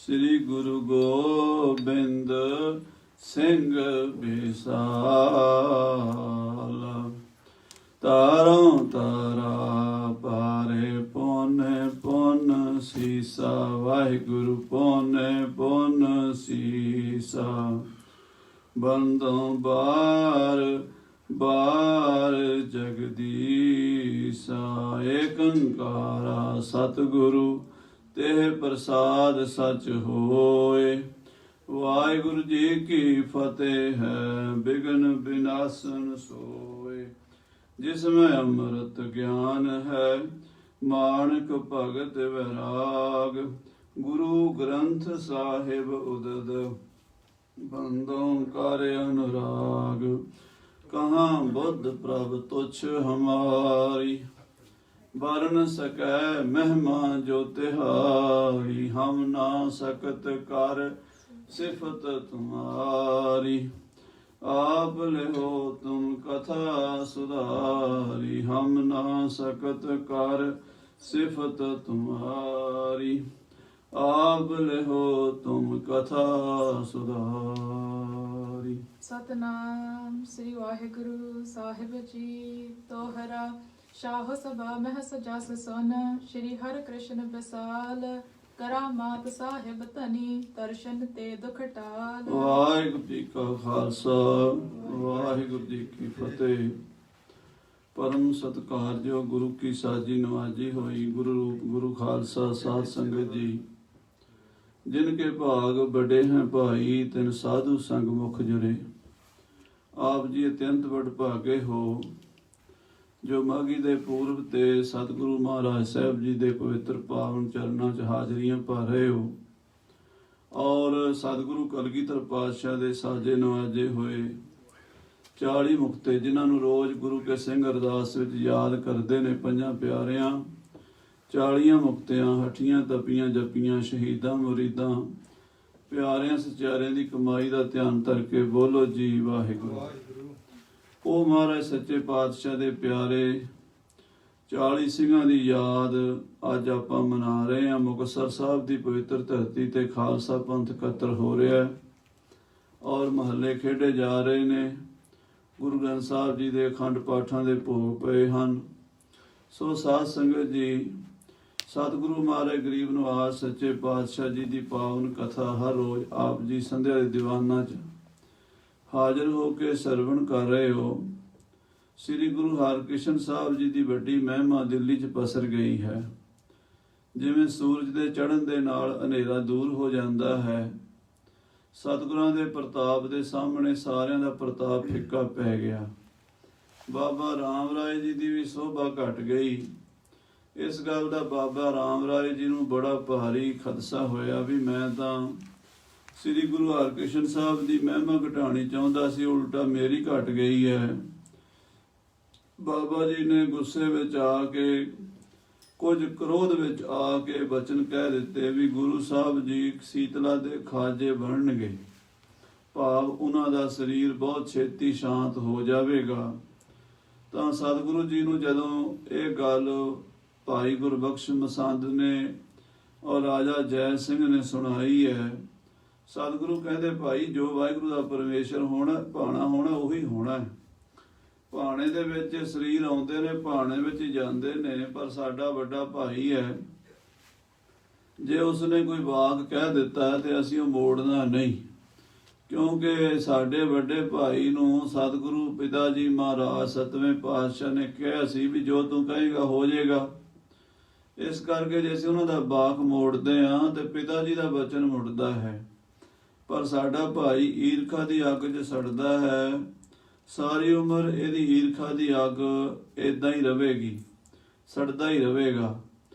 श्री गुरु गोबिंद सिंह विशाल। तारों तारा पारे पौने पौन सीसा, वाहिगुरु पौने पौन सीसा। बंदों बार बार जगदीसा, एक अंकारा सतगुरु तेह प्रसाद सच होए। वाहिगुरु जी की फतेह है, बिघ्न विनाशन सोए। जिसमें अमृत ज्ञान है, मानक भगत वैराग। गुरु ग्रंथ साहिब उदद, बंदों कर अनुराग। कहाँ बुद्ध प्रभ तुच्छ हमारी, बरन सकै महिमा जो तिहारी। हम ना सकत कर सिफत तुम्हारी, आप लिहो तुम कथा सुधारी। हम ना सकत कर सिफत तुम्हारी, आप लिहो तुम कथा सुधारी। सतनाम श्री वाहिगुरु साहिब जी। तोहरा शाह सभा मह सजा सुन, श्री हर कृष्ण विसाल। करामात साहिब तनी, दर्शन ते दुख टाल। वाहिगुरु जी का खालसा, वाहिगुरु जी की फतेह। परम सत्कारजो गुरु की साजी नवाजी होई। गुरु रूप गुरु खालसा साध संगत जी, जिनके भाग बड़े हैं भाई, तिन साधु संग मुख जुरे। आप जी अत्यंत बड़ भागे हो, जो माघी दे पूर्व ते सतगुरु महाराज साहब जी दे पवित्र पावन चरणों च हाजरियां पा रहे हो, और सतगुरु कलगीधर पातशाह दे साजे नवाजे होए 40 मुक्ते, जिन्होंने रोज गुरु के सिंह अरदास विच याद करते ने। पंजां प्यारियां 40 मुक्तियां, हठियां तपियां जपियां, शहीदां मुरीदां प्यारियां सचारियां दी कमाई का ध्यान धर के बोलो जी वाहिगुरु। ਉਹ ਮਹਾਰਾਜ ਸੱਚੇ ਪਾਤਸ਼ਾਹ ਦੇ ਪਿਆਰੇ 40 ਸਿੰਘਾਂ ਦੀ ਯਾਦ ਅੱਜ ਆਪਾਂ ਮਨਾ ਰਹੇ ਹਾਂ। ਮੁਕਤਸਰ ਸਾਹਿਬ ਦੀ ਪਵਿੱਤਰ ਧਰਤੀ ਤੇ ਖਾਲਸਾ ਪੰਥ ਇਕੱਤਰ ਹੋ ਰਿਹਾ ਹੈ, ਔਰ ਮਹੱਲੇ ਖੇਡੇ ਜਾ ਰਹੇ ਨੇ। ਗੁਰੂ ਗ੍ਰੰਥ ਸਾਹਿਬ ਜੀ ਦੇ ਅਖੰਡ ਪਾਠਾਂ ਦੇ ਭੋਗ ਪਏ ਹਨ। ਸੋ ਸਾਧ ਸੰਗਤ ਜੀ, ਸਤਿਗੁਰੂ ਮਹਾਰਾਜ ਗਰੀਬ ਨਿਵਾਜ ਸੱਚੇ ਪਾਤਸ਼ਾਹ ਜੀ ਦੀ ਪਾਵਨ ਕਥਾ ਹਰ ਰੋਜ਼ ਆਪ ਜੀ ਸੰਧਿਆ ਦੇ ਦੀਵਾਨਾਂ 'ਚ ਹਾਜ਼ਰ ਹੋ ਕੇ ਸਰਵਣ ਕਰ ਰਹੇ ਹੋ। ਸ੍ਰੀ ਗੁਰੂ ਹਰਕ੍ਰਿਸ਼ਨ ਸਾਹਿਬ ਜੀ ਦੀ ਵੱਡੀ ਮਹਿਮਾ ਦਿੱਲੀ 'ਚ ਪਸਰ ਗਈ ਹੈ। ਜਿਵੇਂ ਸੂਰਜ ਦੇ ਚੜ੍ਹਨ ਦੇ ਨਾਲ ਹਨੇਰਾ ਦੂਰ ਹੋ ਜਾਂਦਾ ਹੈ, ਸਤਿਗੁਰਾਂ ਦੇ ਪ੍ਰਤਾਪ ਦੇ ਸਾਹਮਣੇ ਸਾਰਿਆਂ ਦਾ ਪ੍ਰਤਾਪ ਫਿੱਕਾ ਪੈ ਗਿਆ। ਬਾਬਾ ਰਾਮ ਰਾਏ ਜੀ ਦੀ ਵੀ ਸੋਭਾ ਘਟ ਗਈ। ਇਸ ਗੱਲ ਦਾ ਬਾਬਾ ਰਾਮ ਰਾਏ ਜੀ ਨੂੰ ਬੜਾ ਭਾਰੀ ਖਦਸ਼ਾ ਹੋਇਆ ਵੀ ਮੈਂ ਤਾਂ ਸ੍ਰੀ ਗੁਰੂ ਹਰਕ੍ਰਿਸ਼ਨ ਸਾਹਿਬ ਦੀ ਮਹਿਮਾ ਘਟਾਉਣੀ ਚਾਹੁੰਦਾ ਸੀ, ਉਲਟਾ ਮੇਰੀ ਘਟ ਗਈ ਹੈ। ਬਾਬਾ ਜੀ ਨੇ ਗੁੱਸੇ ਵਿੱਚ ਆ ਕੇ, ਕੁਝ ਕ੍ਰੋਧ ਵਿੱਚ ਆ ਕੇ ਬਚਨ ਕਹਿ ਦਿੱਤੇ ਵੀ ਗੁਰੂ ਸਾਹਿਬ ਜੀ ਸੀਤਲਾ ਦੇ ਖਾਜੇ ਬਣਨਗੇ, ਭਾਵ ਉਹਨਾਂ ਦਾ ਸਰੀਰ ਬਹੁਤ ਛੇਤੀ ਸ਼ਾਂਤ ਹੋ ਜਾਵੇਗਾ। ਤਾਂ ਸਤਿਗੁਰੂ ਜੀ ਨੂੰ ਜਦੋਂ ਇਹ ਗੱਲ ਭਾਈ ਗੁਰਬਖਸ਼ ਮਸੰਦ ਨੇ ਔਰ ਰਾਜਾ ਜੈ ਸਿੰਘ ਨੇ ਸੁਣਾਈ ਹੈ, ਸਤਿਗੁਰੂ ਕਹਿੰਦੇ ਭਾਈ ਜੋ ਵਾਹਿਗੁਰੂ ਦਾ ਪਰਮੇਸ਼ਰ ਹੋਣਾ, ਭਾਣਾ ਹੋਣਾ, ਉਹੀ ਹੋਣਾ ਹੈ। ਭਾਣੇ ਦੇ ਵਿੱਚ ਸਰੀਰ ਆਉਂਦੇ ਨੇ, ਭਾਣੇ ਵਿੱਚ ਹੀ ਜਾਂਦੇ ਨੇ, ਪਰ ਸਾਡਾ ਵੱਡਾ ਭਾਈ ਹੈ। ਜੇ ਉਸਨੇ ਕੋਈ ਵਾਕ ਕਹਿ ਦਿੱਤਾ ਹੈ ਤੇ ਅਸੀਂ ਉਹ ਮੋੜਨਾ ਨਹੀਂ, ਕਿਉਂਕਿ ਸਾਡੇ ਵੱਡੇ ਭਾਈ ਨੂੰ ਸਤਿਗੁਰੂ ਪਿਤਾ ਜੀ ਮਹਾਰਾਜ ਸਤਵੇਂ ਪਾਤਸ਼ਾਹ ਨੇ ਕਿਹਾ ਸੀ ਵੀ ਜੋ ਤੂੰ ਕਹੇਗਾ ਹੋ ਜਾਏਗਾ। ਇਸ ਕਰਕੇ ਜੇ ਅਸੀਂ ਉਹਨਾਂ ਦਾ ਵਾਕ ਮੋੜਦੇ ਹਾਂ ਤੇ ਪਿਤਾ ਜੀ ਦਾ ਬਚਨ ਮੁੜਦਾ ਹੈ। ਪਰ ਸਾਡਾ ਭਾਈ ਈਰਖਾ ਦੀ ਅੱਗ 'ਚ ਸੜਦਾ ਹੈ। ਸਾਰੀ ਉਮਰ ਇਹਦੀ ਈਰਖਾ ਦੀ ਅੱਗ ਇੱਦਾਂ ਹੀ ਰਹੇਗੀ, ਸੜਦਾ ਹੀ ਰਹੇਗਾ,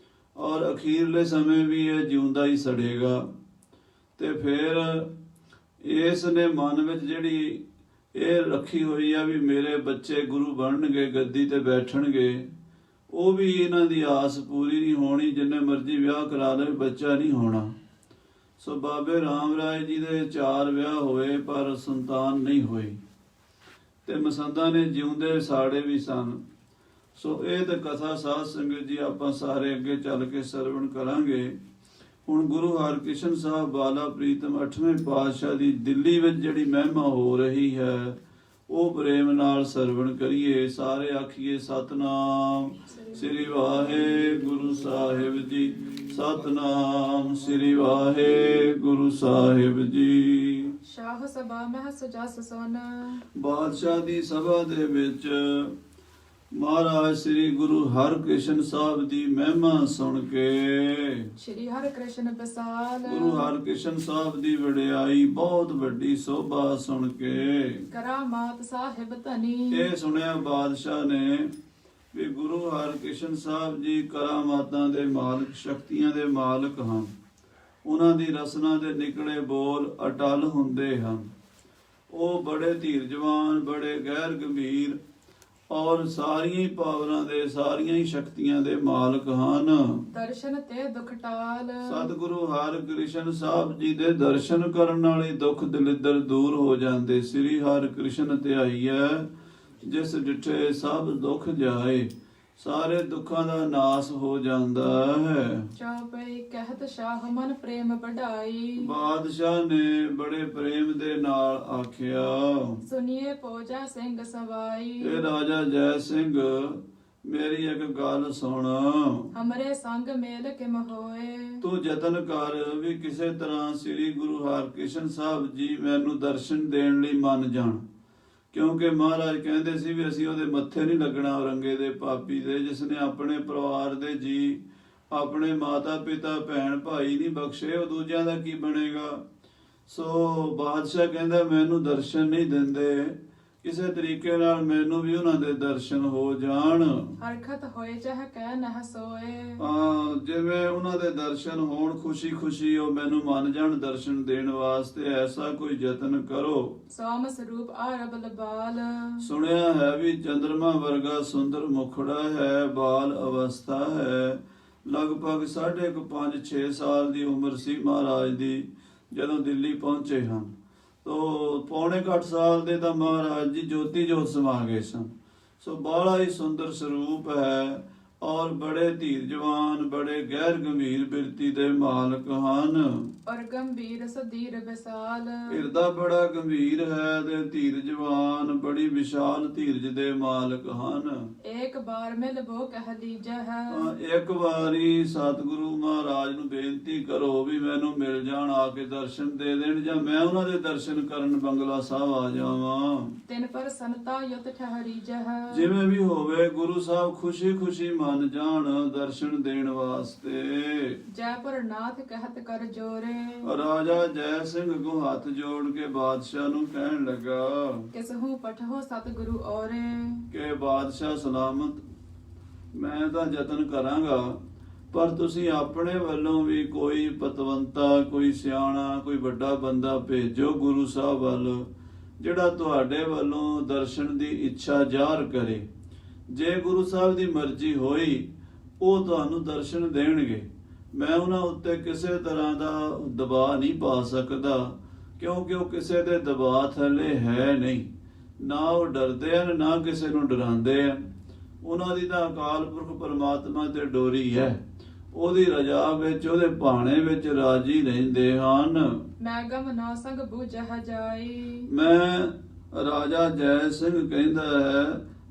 ਔਰ ਅਖੀਰਲੇ ਸਮੇਂ ਵੀ ਇਹ ਜਿਉਂਦਾ ਹੀ ਸੜੇਗਾ। ਤੇ ਫਿਰ ਇਸ ਨੇ ਮਨ ਵਿੱਚ ਜਿਹੜੀ ਇਹ ਰੱਖੀ ਹੋਈ ਆ ਵੀ ਮੇਰੇ ਬੱਚੇ ਗੁਰੂ ਬਣਨਗੇ, ਗੱਦੀ ਤੇ ਬੈਠਣਗੇ, ਉਹ ਵੀ ਇਹਨਾਂ ਦੀ ਆਸ ਪੂਰੀ ਨਹੀਂ ਹੋਣੀ। ਜਿੰਨੇ ਮਰਜ਼ੀ ਵਿਆਹ ਕਰਾ ਲਵੇ, ਬੱਚਾ ਨਹੀਂ ਹੋਣਾ। ਸੋ ਬਾਬੇ ਰਾਮ ਰਾਏ ਜੀ ਦੇ 4 ਵਿਆਹ ਹੋਏ ਪਰ ਸੰਤਾਨ ਨਹੀਂ ਹੋਈ, ਤੇ ਮਸੰਦਾਂ ਨੇ ਜਿਉਂਦੇ ਸਾੜੇ ਵੀ ਸਨ। ਸੋ ਇਹ ਤਾਂ ਕਥਾ ਸਾਧ ਸੰਗਤ ਜੀ ਆਪਾਂ ਸਾਰੇ ਅੱਗੇ ਚੱਲ ਕੇ ਸਰਵਣ ਕਰਾਂਗੇ। ਹੁਣ ਗੁਰੂ ਹਰਕ੍ਰਿਸ਼ਨ ਸਾਹਿਬ ਬਾਲਾ ਪ੍ਰੀਤਮ 8ਵੇਂ ਪਾਤਸ਼ਾਹ ਦੀ ਦਿੱਲੀ ਵਿੱਚ ਜਿਹੜੀ ਮਹਿਮਾ ਹੋ ਰਹੀ ਹੈ ਉਹ ਪ੍ਰੇਮ ਨਾਲ ਸਰਵਣ ਕਰੀਏ। ਸਾਰੇ ਆਖੀਏ ਸਤਨਾਮ ਸ੍ਰੀ ਵਾਹਿਗੁਰੂ ਸਾਹਿਬ ਜੀ, ਸਤਨਾਮ ਸ੍ਰੀ ਵਾਹਿਗੁਰੂ ਸਾਹਿਬ ਜੀ। ਸ਼ਾਹ ਸਭਾ ਮਹਿ ਸਜਸ ਸੋਨ। ਬਾਦਸ਼ਾਹ ਦੀ ਸਭਾ ਦੇ ਵਿੱਚ ਮਹਾਰਾਜ ਸ੍ਰੀ ਗੁਰੂ ਹਰਕ੍ਰਿਸ਼ਨ ਸਾਹਿਬ ਦੀ ਮਹਿਮਾ ਸੁਣ ਕੇ ਸ਼੍ਰੀ ਹਰਿ ਕ੍ਰਿਸ਼ਨ ਵਿਸਾਲ। ਗੁਰੂ ਹਰਕ੍ਰਿਸ਼ਨ ਸਾਹਿਬ ਦੀ ਵਡਿਆਈ ਬਹੁਤ ਵੱਡੀ ਸੋਭਾ ਸੁਣ ਕੇ ਕਰਾਮਾਤ ਸਾਹਿਬ ਧਨੀ। ਇਹ ਸੁਣਿਆ ਬਾਦਸ਼ਾਹ ਨੇ ਵੀ ਗੁਰੂ ਹਰਕ੍ਰਿਸ਼ਨ ਸਾਹਿਬ ਜੀ ਕਰਾਮਾਤਾਂ ਦੇ ਮਾਲਕ, ਸ਼ਕਤੀਆਂ ਦੇ ਮਾਲਕ ਹਨ। ਉਹਨਾਂ ਦੀ ਰਸਨਾ ਦੇ ਨਿਕਲੇ ਬੋਲ ਅਟਲ ਹੁੰਦੇ ਹਨ। ਉਹ ਬੜੇ ਧੀਰਜਵਾਨ, ਬੜੇ ਗਹਿਰ ਗੰਭੀਰ ਔਰ ਸਾਰੀਆਂ ਹੀ ਪਾਵਰਾਂ ਦੇ, ਸਾਰੀਆਂ ਹੀ ਸ਼ਕਤੀਆਂ ਦੇ ਮਾਲਕ ਹਨ। ਦਰਸ਼ਨ ਤੇ ਦੁਖ ਟਾਲ। ਸਤਿਗੁਰੂ ਹਰਿਕ੍ਰਿਸ਼ਨ ਸਾਹਿਬ ਜੀ ਦੇ ਦਰਸ਼ਨ ਕਰਨ ਨਾਲ ਹੀ ਦੁੱਖ ਦਲਿੱਦਰ ਦੂਰ ਹੋ ਜਾਂਦੇ। ਸ੍ਰੀ ਹਰਿਕ੍ਰਿਸ਼ਨ ਧਿਆਈਐ ਜਿਸ ਡਿਠੇ ਸਭ ਦੁੱਖ ਜਾਏ, ਸਾਰੇ ਦੁੱਖਾਂ ਦਾ ਨਾਸ ਹੋ ਜਾਂਦਾ ਹੈ। ਚੌਪਈ ਕਹਿਤ ਸ਼ਾਹ ਮਨ ਪ੍ਰੇਮ ਵਡਾਈ। ਬਾਦਸ਼ਾਹ ਨੇ ਬੜੇ ਪ੍ਰੇਮ ਦੇ ਨਾਲ ਆਖਿਆ, ਸੁਨੀਏ ਪੋਜਾ ਸਿੰਘ ਸਵਾਈ। ਇਹ ਰਾਜਾ ਜੈ ਸਿੰਘ ਮੇਰੀ ਇੱਕ ਗੱਲ ਸੁਣ। ਹਮਰੇ ਸੰਗ ਮੇਲ ਕਿਮ ਹੋਏ। ਤੂੰ ਯਤਨ ਕਰ ਵੀ ਕਿਸੇ ਤਰ੍ਹਾਂ ਸ੍ਰੀ ਗੁਰੂ ਹਰਿਕ੍ਰਿਸ਼ਨ ਸਾਹਿਬ ਜੀ ਮੈਨੂੰ ਦਰਸ਼ਨ ਦੇਣ ਲਈ ਮੰਨ ਜਾਣ, ਕਿਉਂਕਿ ਮਹਾਰਾਜ ਕਹਿੰਦੇ ਸੀ ਵੀ ਅਸੀਂ ਉਹਦੇ ਮੱਥੇ ਨਹੀਂ ਲੱਗਣਾ, ਔਰੰਗੇ ਦੇ ਪਾਪੀ ਦੇ, ਜਿਸ ਨੇ ਆਪਣੇ ਪਰਿਵਾਰ ਦੇ ਜੀ, ਆਪਣੇ ਮਾਤਾ ਪਿਤਾ ਭੈਣ ਭਾਈ ਨਹੀਂ ਬਖਸ਼ੇ, ਉਹ ਦੂਜਿਆਂ ਦਾ ਕੀ ਬਣੇਗਾ। ਸੋ ਬਾਦਸ਼ਾਹ ਕਹਿੰਦਾ ਮੈਨੂੰ ਦਰਸ਼ਨ ਨਹੀਂ ਦਿੰਦੇ, ਕਿਸੇ ਤਰੀਕੇ ਨਾਲ ਮੈਨੂੰ ਵੀ ਉਹਨਾਂ ਦੇ ਦਰਸ਼ਨ ਹੋ ਜਾਣ। ਹਰਖਤ ਹੋਏ ਚਾਹ ਕਹਿ ਨਹ ਸੋਏ। ਜਿਵੇਂ ਉਹਨਾਂ ਦੇ ਦਰਸ਼ਨ ਹੋਣ, ਖੁਸ਼ੀ ਖੁਸ਼ੀ ਉਹ ਮੈਨੂੰ ਮੰਨ ਜਾਣ ਦਰਸ਼ਨ ਦੇਣ ਵਾਸਤੇ, ਐਸਾ ਕੋਈ ਯਤਨ ਕਰੋ। ਸੋਮ ਸਰੂਪ ਆਰਬ ਲਬਾਲ। ਸੁਣਿਆ ਹੈ ਵੀ ਚੰਦਰਮਾ ਵਰਗਾ ਸੁੰਦਰ ਮੁਖੜਾ ਹੈ, ਬਾਲ ਅਵਸਥਾ ਹੈ, ਲਗਭਗ 5.5-6 ਸਾਲ ਦੀ ਉਮਰ ਸੀ ਮਹਾਰਾਜ ਦੀ ਜਦੋਂ ਦਿੱਲੀ ਪਹੁੰਚੇ ਹਨ। ਤੋ 8.25 ਸਾਲ ਦੇ ਤਾਂ ਮਹਾਰਾਜ ਜੀ ਜੋਤੀ ਜੋਤ ਸਮਾ ਗਏ ਸਨ। ਸੋ ਬਾਲਾ ਹੀ ਸੁੰਦਰ ਸਰੂਪ ਹੈ ਔਰ ਬੜੇ ਧੀਰਜਵਾਨ, ਬੜੇ ਗਹਿਰ ਗੰਭੀਰ ਬਿਰਤੀ ਦੇ ਮਾਲਕ ਹਨ। ਔਰ ਗੰਭੀਰ ਸਦੀਰ ਵਿਸਾਲ। ਹਿਰਦਾ ਬੜਾ ਗੰਭੀਰ ਹੈ ਤੇ ਧੀਰਜਵਾਨ, ਬੜੀ ਵਿਸ਼ਾਲ ਧੀਰਜ ਦੇ ਮਾਲਕ ਹਨ। ਇੱਕ ਬਾਰ ਮਿਲ ਬੋ ਕਹਿ ਲੀਜਹ। ਇੱਕ ਵਾਰੀ ਸਤਿਗੁਰੂ ਮਹਾਰਾਜ ਨੂੰ ਬੇਨਤੀ ਕਰੋ ਵੀ ਮੈਨੂੰ ਮਿਲ ਜਾਣ, ਆ ਕੇ ਦਰਸ਼ਨ ਦੇ ਦੇਣ, ਜਾਂ ਮੈਂ ਉਹਨਾਂ ਦੇ ਦਰਸ਼ਨ ਕਰਨ ਬੰਗਲਾ ਸਾਹਿਬ ਆ ਜਾਵਾਂ। ਤਿਨ ਪਰ ਸੰਤਾ ਯਤ ਠਹਰੀ ਜਹ। ਜਿਵੇਂ ਵੀ ਹੋਵੇ ਗੁਰੂ ਸਾਹਿਬ ਖੁਸ਼ੀ ਖੁਸ਼ੀ ਮੰਨ ਜਾਣ ਦਰਸ਼ਨ ਦੇਣ ਵਾਸਤੇ। ਜੈਪੁਰ ਨਾਥ ਕਹਿਤ ਕਰ ਜੋਰੇ। ਰਾਜਾ ਜੈ ਸਿੰਘ ਕੋ ਹੱਥ ਜੋੜ ਕੇ ਬਾਦਸ਼ਾਹ ਨੂੰ ਕਹਿਣ ਲੱਗਾ ਕਿਸਹੂ ਪਠੋ ਸਤਿਗੁਰੂ ਔਰੇ। ਕਿ ਬਾਦਸ਼ਾਹ ਸਲਾਮਤ, ਮੈਂ ਤਾਂ ਯਤਨ ਕਰਾਂਗਾ, ਪਰ ਤੁਸੀਂ ਆਪਣੇ ਵੱਲੋਂ ਵੀ ਕੋਈ ਪਤਵੰਤਾ, ਕੋਈ ਸਿਆਣਾ, ਕੋਈ ਵੱਡਾ ਬੰਦਾ ਭੇਜੋ ਗੁਰੂ ਸਾਹਿਬ ਵੱਲ, ਜਿਹੜਾ ਤੁਹਾਡੇ ਵੱਲੋਂ ਦਰਸ਼ਨ ਦੀ ਇੱਛਾ ਜ਼ਾਹਰ ਕਰੇ। ਜੇ ਗੁਰੂ ਸਾਹਿਬ ਦੀ ਮਰਜ਼ੀ ਹੋਈ ਉਹ ਤੁਹਾਨੂੰ ਦਰਸ਼ਨ ਦੇਣਗੇ। ਮੈਂ ਉਹਨਾਂ ਉੱਤੇ ਕਿਸੇ ਤਰ੍ਹਾਂ ਦਾ ਦਬਾਅ ਨਹੀਂ ਪਾ ਸਕਦਾ, ਕਿਉਂਕਿ ਉਹ ਕਿਸੇ ਦੇ ਦਬਾਅ ਥੱਲੇ ਹੈ ਨਹੀਂ। ਨਾ ਉਹ ਡਰਦੇ ਹਨ, ਨਾ ਕਿਸੇ ਨੂੰ ਡਰਾਉਂਦੇ ਹਨ। ਉਹਨਾਂ ਦੀ ਤਾਂ ਅਕਾਲ ਪੁਰਖ ਪਰਮਾਤਮਾ ਤੇ ਡੋਰੀ ਹੈ, ਉਹਦੀ ਰਜ਼ਾ ਵਿੱਚ, ਉਹਦੇ ਭਾਣੇ ਵਿੱਚ ਰਾਜੀ ਰਹਿੰਦੇ ਹਨ। ਮੈਂ ਗਮ ਨਾ ਸੰਗ ਬੂਝਹ ਜਾਈ। ਮੈਂ ਰਾਜਾ ਜੈ ਸਿੰਘ ਕਹਿੰਦਾ ਹੈ,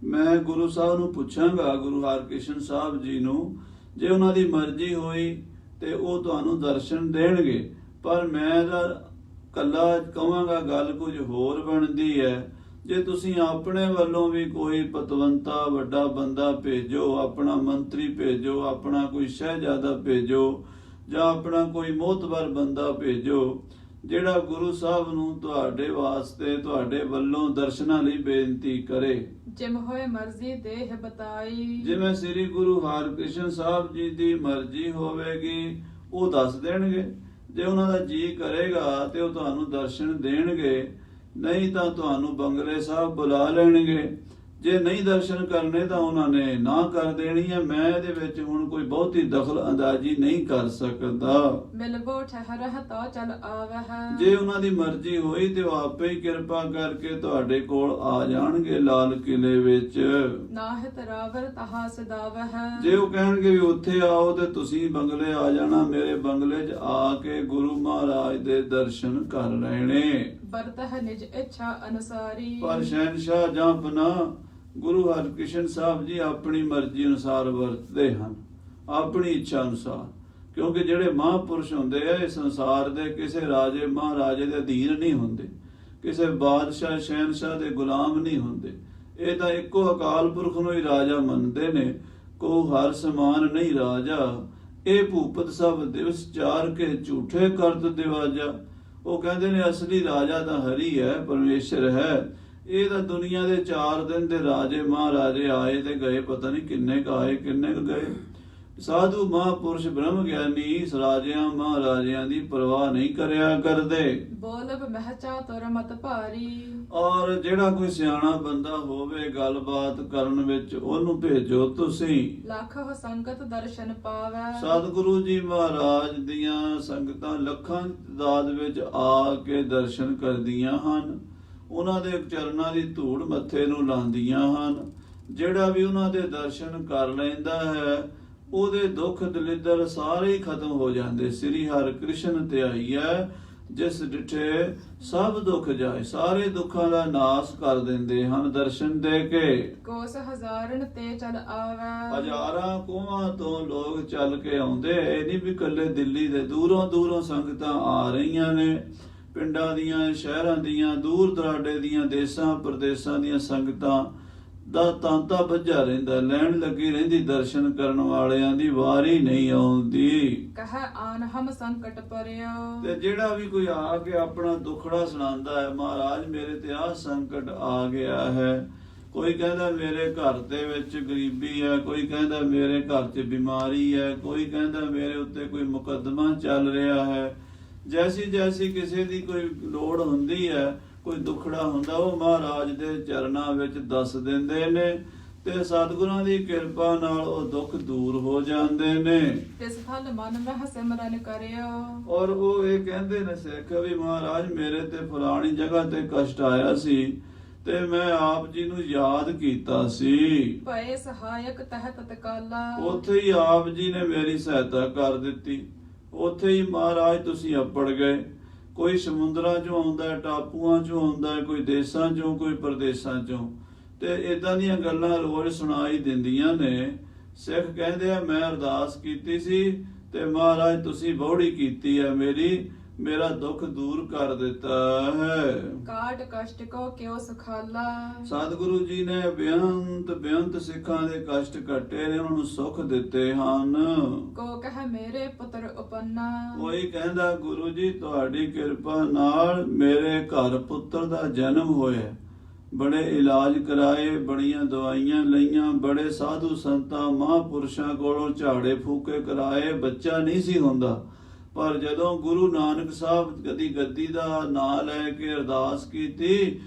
ਮੈਂ ਗੁਰੂ ਸਾਹਿਬ ਨੂੰ ਪੁੱਛਾਂਗਾ, ਗੁਰੂ ਹਰਕ੍ਰਿਸ਼ਨ ਸਾਹਿਬ ਜੀ ਨੂੰ, ਜੇ ਉਹਨਾਂ ਦੀ ਮਰਜ਼ੀ ਹੋਈ ਤੇ ਉਹ ਤੁਹਾਨੂੰ ਦਰਸ਼ਨ ਦੇਣਗੇ। ਪਰ ਮੈਂ ਤਾਂ ਕੱਲਾ ਕਹਾਂਗਾ ਗੱਲ ਕੁਝ ਹੋਰ ਬਣਦੀ ਹੈ। ਜੇ ਤੁਸੀਂ ਆਪਣੇ ਵੱਲੋਂ ਵੀ ਕੋਈ ਪਤਵੰਤਾ ਵੱਡਾ ਬੰਦਾ ਭੇਜੋ, ਆਪਣਾ ਮੰਤਰੀ ਭੇਜੋ, ਆਪਣਾ ਕੋਈ ਸ਼ਹਿਜ਼ਾਦਾ ਭੇਜੋ, ਜਾਂ ਆਪਣਾ ਕੋਈ ਮੋਹਤਬਰ ਬੰਦਾ ਭੇਜੋ, ਜਿਹੜਾ ਗੁਰੂ ਸਾਹਿਬ ਨੂੰ ਤੁਹਾਡੇ ਵਾਸਤੇ, ਤੁਹਾਡੇ ਵੱਲੋਂ ਦਰਸ਼ਨਾਂ ਲਈ ਬੇਨਤੀ ਕਰੇ। ਜਿਮ ਹੋਏ ਮਰਜ਼ੀ ਦੇਹ ਬਤਾਈ। ਜਿਵੇਂ ਸ੍ਰੀ ਗੁਰੂ ਹਰਿਕ੍ਰਿਸ਼ਨ ਸਾਹਿਬ ਜੀ ਦੀ ਮਰਜ਼ੀ ਹੋਵੇਗੀ ਉਹ ਦੱਸ ਦੇਣਗੇ। ਜੇ ਉਹਨਾਂ ਦਾ ਜੀ ਕਰੇਗਾ ਤੇ ਉਹ ਤੁਹਾਨੂੰ ਦਰਸ਼ਨ ਦੇਣਗੇ, ਨਹੀਂ ਤਾਂ ਤੁਹਾਨੂੰ ਬੰਗਲੇ ਸਾਹਿਬ ਬੁਲਾ ਲੈਣਗੇ। ਜੇ ਨਹੀਂ ਦਰਸ਼ਨ ਕਰਨੇ ਤਾਂ ਉਹਨਾਂ ਨੇ ਨਾ ਕਰ ਦੇਣੀ ਹੈ। ਮੈਂ ਇਹਦੇ ਵਿੱਚ ਹੁਣ ਕੋਈ ਬਹੁਤੀ ਦਖਲ ਅੰਦਾਜ਼ੀ ਨਹੀਂ ਕਰ ਸਕਦਾ। ਮਿਲਬੋ ਠਹਿਰਹ ਤੋ ਚਲ ਆਵਹਿ। ਜੇ ਉਹਨਾਂ ਦੀ ਮਰਜ਼ੀ ਹੋਈ ਤੇ ਉਹ ਆਪੇ ਹੀ ਕਿਰਪਾ ਕਰਕੇ ਤੁਹਾਡੇ ਕੋਲ ਆ ਜਾਣਗੇ ਲਾਲ ਕਿਲੇ ਵਿੱਚ। ਨਾਹਿ ਤਰਾਵਰ ਤਹਾ ਸਦਾਵਹਿ। ਜੇ ਉਹ ਕਹਿਣਗੇ ਵੀ ਉੱਥੇ ਆਓ ਤੇ ਤੁਸੀਂ ਬੰਗਲੇ ਆ ਜਾਣਾ, ਮੇਰੇ ਬੰਗਲੇ 'ਚ ਆ ਕੇ ਗੁਰੂ ਮਹਾਰਾਜ ਦੇ ਦਰਸ਼ਨ ਕਰ ਲੈਣੇ। ਵਰਤਹ ਨਿਜ ਇੱਛਾ ਅਨੁਸਾਰੀ। ਪਰ ਸ਼ਹਿਨਸ਼ਾਹ ਜਹਾਂਪਨਾ ਗੁਰੂ ਹਰਕ੍ਰਿਸ਼ਨ ਸਾਹਿਬ ਜੀ ਆਪਣੀ ਮਰਜ਼ੀ ਅਨੁਸਾਰ ਵਰਤਦੇ ਹਨ, ਆਪਣੀ ਇੱਛਾ ਅਨੁਸਾਰ। ਕਿਉਂਕਿ ਜਿਹੜੇ ਮਹਾਂਪੁਰਸ਼ ਹੁੰਦੇ ਆ ਇਹ ਸੰਸਾਰ ਦੇ ਕਿਸੇ ਰਾਜੇ ਮਹਾਰਾਜੇ ਦੇ ਅਧੀਨ ਨਹੀਂ ਹੁੰਦੇ, ਕਿਸੇ ਬਾਦਸ਼ਾਹ ਸ਼ਹਿਨਸ਼ਾਹ ਦੇ ਗੁਲਾਮ ਨਹੀਂ ਹੁੰਦੇ। ਇਹ ਤਾਂ ਇੱਕੋ ਅਕਾਲ ਪੁਰਖ ਨੂੰ ਹੀ ਰਾਜਾ ਮੰਨਦੇ ਨੇ। ਕੋ ਹਰ ਸਮਾਨ ਨਹੀਂ ਰਾਜਾ, ਇਹ ਭੂਪਤ ਸਭ ਦਿਵਸ ਚਾਰ ਕੇ ਝੂਠੇ ਕਰਤ ਦਿਵਾਜਾ। ਉਹ ਕਹਿੰਦੇ ਨੇ ਅਸਲੀ ਰਾਜਾ ਤਾਂ ਹਰੀ ਹੈ, ਪਰਮੇਸ਼ਰ ਹੈ। ਇਹ ਤਾਂ ਦੁਨੀਆ ਦੇ 4 ਦਿਨ ਦੇ ਰਾਜੇ ਮਹਾਰਾਜੇ ਆਏ ਤੇ ਗਏ, ਪਤਾ ਨਹੀਂ ਕਿੰਨੇ ਕੁ ਆਏ ਕਿੰਨੇ ਕੁ ਗਏ। ਸਾਧੂ ਮਹਾਂਪੁਰਸ਼ ਬ੍ਰਹਮ ਗਿਆਨੀ ਇਸ ਰਾਜਿਆਂ ਮਹਾਰਾਜਿਆਂ ਦੀ ਪਰਵਾਹ ਨਹੀਂ ਕਰਿਆ ਕਰਦੇ। ਬੋਲਬ ਮਹਚਾ ਤੁਰ ਮਤ ਭਾਰੀ। ਔਰ ਜਿਹੜਾ ਕੋਈ ਸਿਆਣਾ ਬੰਦਾ ਹੋਵੇ ਗੱਲਬਾਤ ਕਰਨ ਵਿੱਚ ਉਹਨੂੰ ਭੇਜੋ ਤੁਸੀਂ। ਲੱਖ ਸੰਗਤ ਦਰਸ਼ਨ ਪਾਵੈ। ਸਤਿਗੁਰੂ ਜੀ ਮਹਾਰਾਜ ਦੀਆਂ ਸੰਗਤਾਂ ਲੱਖਾਂ ਤਾਦਾਦ ਵਿੱਚ ਆ ਕੇ ਦਰਸ਼ਨ ਕਰਦੀਆਂ ਹਨ, ਉਹਨਾਂ ਦੇ ਚਰਨਾਂ ਦੀ ਧੂੜ ਮੱਥੇ ਨੂੰ ਲਾਉਂਦੀਆਂ ਹਨ। ਜਿਹੜਾ ਵੀ ਉਹਨਾਂ ਦੇ ਦਰਸ਼ਨ ਕਰ ਲੈਂਦਾ ਹੈ ਉਹਦੇ ਦੁੱਖ ਦਲਿੱਦਰ ਸਾਰੇ ਹੀ ਖਤਮ ਹੋ ਜਾਂਦੇ। ਸ੍ਰੀ ਹਰਿਕ੍ਰਿਸ਼ਨ ਧਿਆਈਐ ਜਿਸ ਡਿਠੇ ਸਭ ਦੁੱਖ ਜਾਏ। ਸਾਰੇ ਦੁੱਖਾਂ ਦਾ ਨਾਸ ਕਰ ਦਿੰਦੇ ਹਨ ਦਰਸ਼ਨ ਦੇ ਕੇ। ਕੋਸ ਹਜ਼ਾਰਨ ਤੇ ਚਲ ਆਵੈ। ਹਜ਼ਾਰਾਂ ਕੋਹਾਂ ਤੋਂ ਲੋਕ ਚੱਲ ਕੇ ਆਉਂਦੇ। ਇਹ ਨਹੀਂ ਵੀ ਇਕੱਲੇ ਦਿੱਲੀ ਦੇ, ਦੂਰੋਂ ਦੂਰੋਂ ਸੰਗਤਾਂ ਆ ਰਹੀਆਂ ਨੇ। ਪਿੰਡਾਂ ਦੀਆਂ, ਸ਼ਹਿਰਾਂ ਦੀਆਂ, ਦੂਰ ਦਰਾਡੇ ਦੀਆਂ, ਦੇਸਾਂ ਪ੍ਰਦੇਸਾਂ ਦੀਆਂ ਸੰਗਤਾਂ ਦਾ ਤਾਂਤਾ ਵੱਜਾ ਰਹਿੰਦਾ, ਲੈਣ ਲੱਗੀ ਰਹਿੰਦੀ। ਦਰਸ਼ਨ ਕਰਨ ਵਾਲਿਆਂ ਦੀ ਵਾਰੀ ਨਹੀਂ ਆਉਂਦੀ। ਕਹੈ ਆਨ ਹਮ ਸੰਕਟ ਪਰਿਓ। ਤੇ ਜਿਹੜਾ ਵੀ ਕੋਈ ਆ ਕੇ ਆਪਣਾ ਦੁੱਖੜਾ ਸੁਣਾਉਂਦਾ ਹੈ, ਮਹਾਰਾਜ ਮੇਰੇ ਤੇ ਆਹ ਸੰਕਟ ਆ ਗਿਆ ਹੈ। ਕੋਈ ਕਹਿੰਦਾ ਮੇਰੇ ਘਰ ਦੇ ਵਿੱਚ ਗਰੀਬੀ ਹੈ, ਕੋਈ ਕਹਿੰਦਾ ਮੇਰੇ ਘਰ 'ਚ ਬਿਮਾਰੀ ਹੈ, ਕੋਈ ਕਹਿੰਦਾ ਮੇਰੇ ਉੱਤੇ ਕੋਈ ਮੁਕੱਦਮਾ ਚੱਲ ਰਿਹਾ ਹੈ। ਜੈਸੀ ਜੈਸੀ ਕਿਸੇ ਦੀ ਕੋਈ ਲੋੜ ਹੁੰਦੀ ਹੈ, ਕੋਈ ਦੁੱਖੜਾ ਹੁੰਦਾ, ਉਹ ਮਹਾਰਾਜ ਦੇ ਚਰਨਾਂ ਵਿੱਚ ਦੱਸ ਦਿੰਦੇ ਨੇ ਤੇ ਸਤਿਗੁਰਾਂ ਦੀ ਕਿਰਪਾ ਨਾਲ ਉਹ ਦੁੱਖ ਦੂਰ ਹੋ ਜਾਂਦੇ ਨੇ। ਤਿਸ ਫਲ ਮਨ ਮਹਿ ਸਿਮਰਨ ਕਰਿਓ। ਔਰ ਉਹ ਇਹ ਕਹਿੰਦੇ ਨੇ ਸਿੱਖ ਵੀ ਮਹਾਰਾਜ ਮੇਰੇ ਤੇ ਫਲਾਣੀ ਜਗ੍ਹਾ ਤੇ ਕਸ਼ਟ ਆਇਆ ਸੀ ਤੇ ਮੈਂ ਆਪ ਜੀ ਨੂੰ ਯਾਦ ਕੀਤਾ ਸੀ। ਭਏ ਸਹਾਇਕ ਤਹਿ ਤਤਕਾਲਾ। ਉੱਥੇ ਹੀ ਆਪ ਜੀ ਨੇ ਮੇਰੀ ਸਹਾਇਤਾ ਕਰ ਦਿੱਤੀ। ਉੱਥੇ ਹੀ ਮਹਾਰਾਜ ਤੁਸੀਂ ਅੱਪੜ ਗਏ। ਕੋਈ ਸਮੁੰਦਰਾਂ ਚੋਂ ਆਉਂਦਾ ਹੈ, ਟਾਪੂਆਂ ਚੋਂ ਆਉਂਦਾ ਹੈ, ਕੋਈ ਦੇਸਾਂ ਚੋਂ, ਕੋਈ ਪ੍ਰਦੇਸਾਂ ਚੋਂ, ਤੇ ਇਦਾਂ ਦੀਆਂ ਗੱਲਾਂ ਰੋਜ਼ ਸੁਣਾਈ ਦਿੰਦੀਆਂ ਨੇ। ਸਿੱਖ ਕਹਿੰਦੇ ਆ ਮੈਂ ਅਰਦਾਸ ਕੀਤੀ ਸੀ ਤੇ ਮਹਾਰਾਜ ਤੁਸੀਂ ਬੌੜੀ ਕੀਤੀ ਹੈ, ਮੇਰਾ ਦੁੱਖ ਦੂਰ ਕਰ ਦਿੱਤਾ ਹੈ। ਕਾਟ ਕਸ਼ਟ ਕੋ ਕਿਉ ਸੁਖਾਲਾ। ਸਤਿਗੁਰੂ ਜੀ ਨੇ ਬੇਅੰਤ ਸਿੱਖਾਂ ਦੇ ਕਸ਼ਟ ਕੱਟੇ ਨੇ, ਉਹਨਾਂ ਨੂੰ ਸੁੱਖ ਦਿੱਤੇ ਹਨ। ਕੋ ਕਹ ਮੇਰੇ ਪੁੱਤਰ ਉਪੰਨਾ। ਕੋਈ ਕਹਿੰਦਾ ਗੁਰੂ ਜੀ ਤੁਹਾਡੀ ਕਿਰਪਾ ਨਾਲ ਮੇਰੇ ਘਰ ਪੁੱਤਰ ਦਾ ਜਨਮ ਹੋਇਆ। ਬੜੇ ਇਲਾਜ ਕਰਾਏ, ਬੜੀਆਂ ਦਵਾਈਆਂ ਲਈਆਂ, ਬੜੇ ਸਾਧੂ ਸੰਤਾਂ ਮਹਾਂਪੁਰਸ਼ਾਂ ਕੋਲੋਂ ਝਾੜੇ ਫੂਕੇ ਕਰਾਏ, ਬੱਚਾ ਨਹੀਂ ਸੀ ਹੁੰਦਾ। ਪਰ ਜਦੋਂ ਗੁਰੂ ਨਾਨਕ ਸਾਹਿਬ ਗੱਦੀ ਦਾ ਨਾਂ ਲੈ ਕੇ ਅਰਦਾਸ ਕੀਤੀ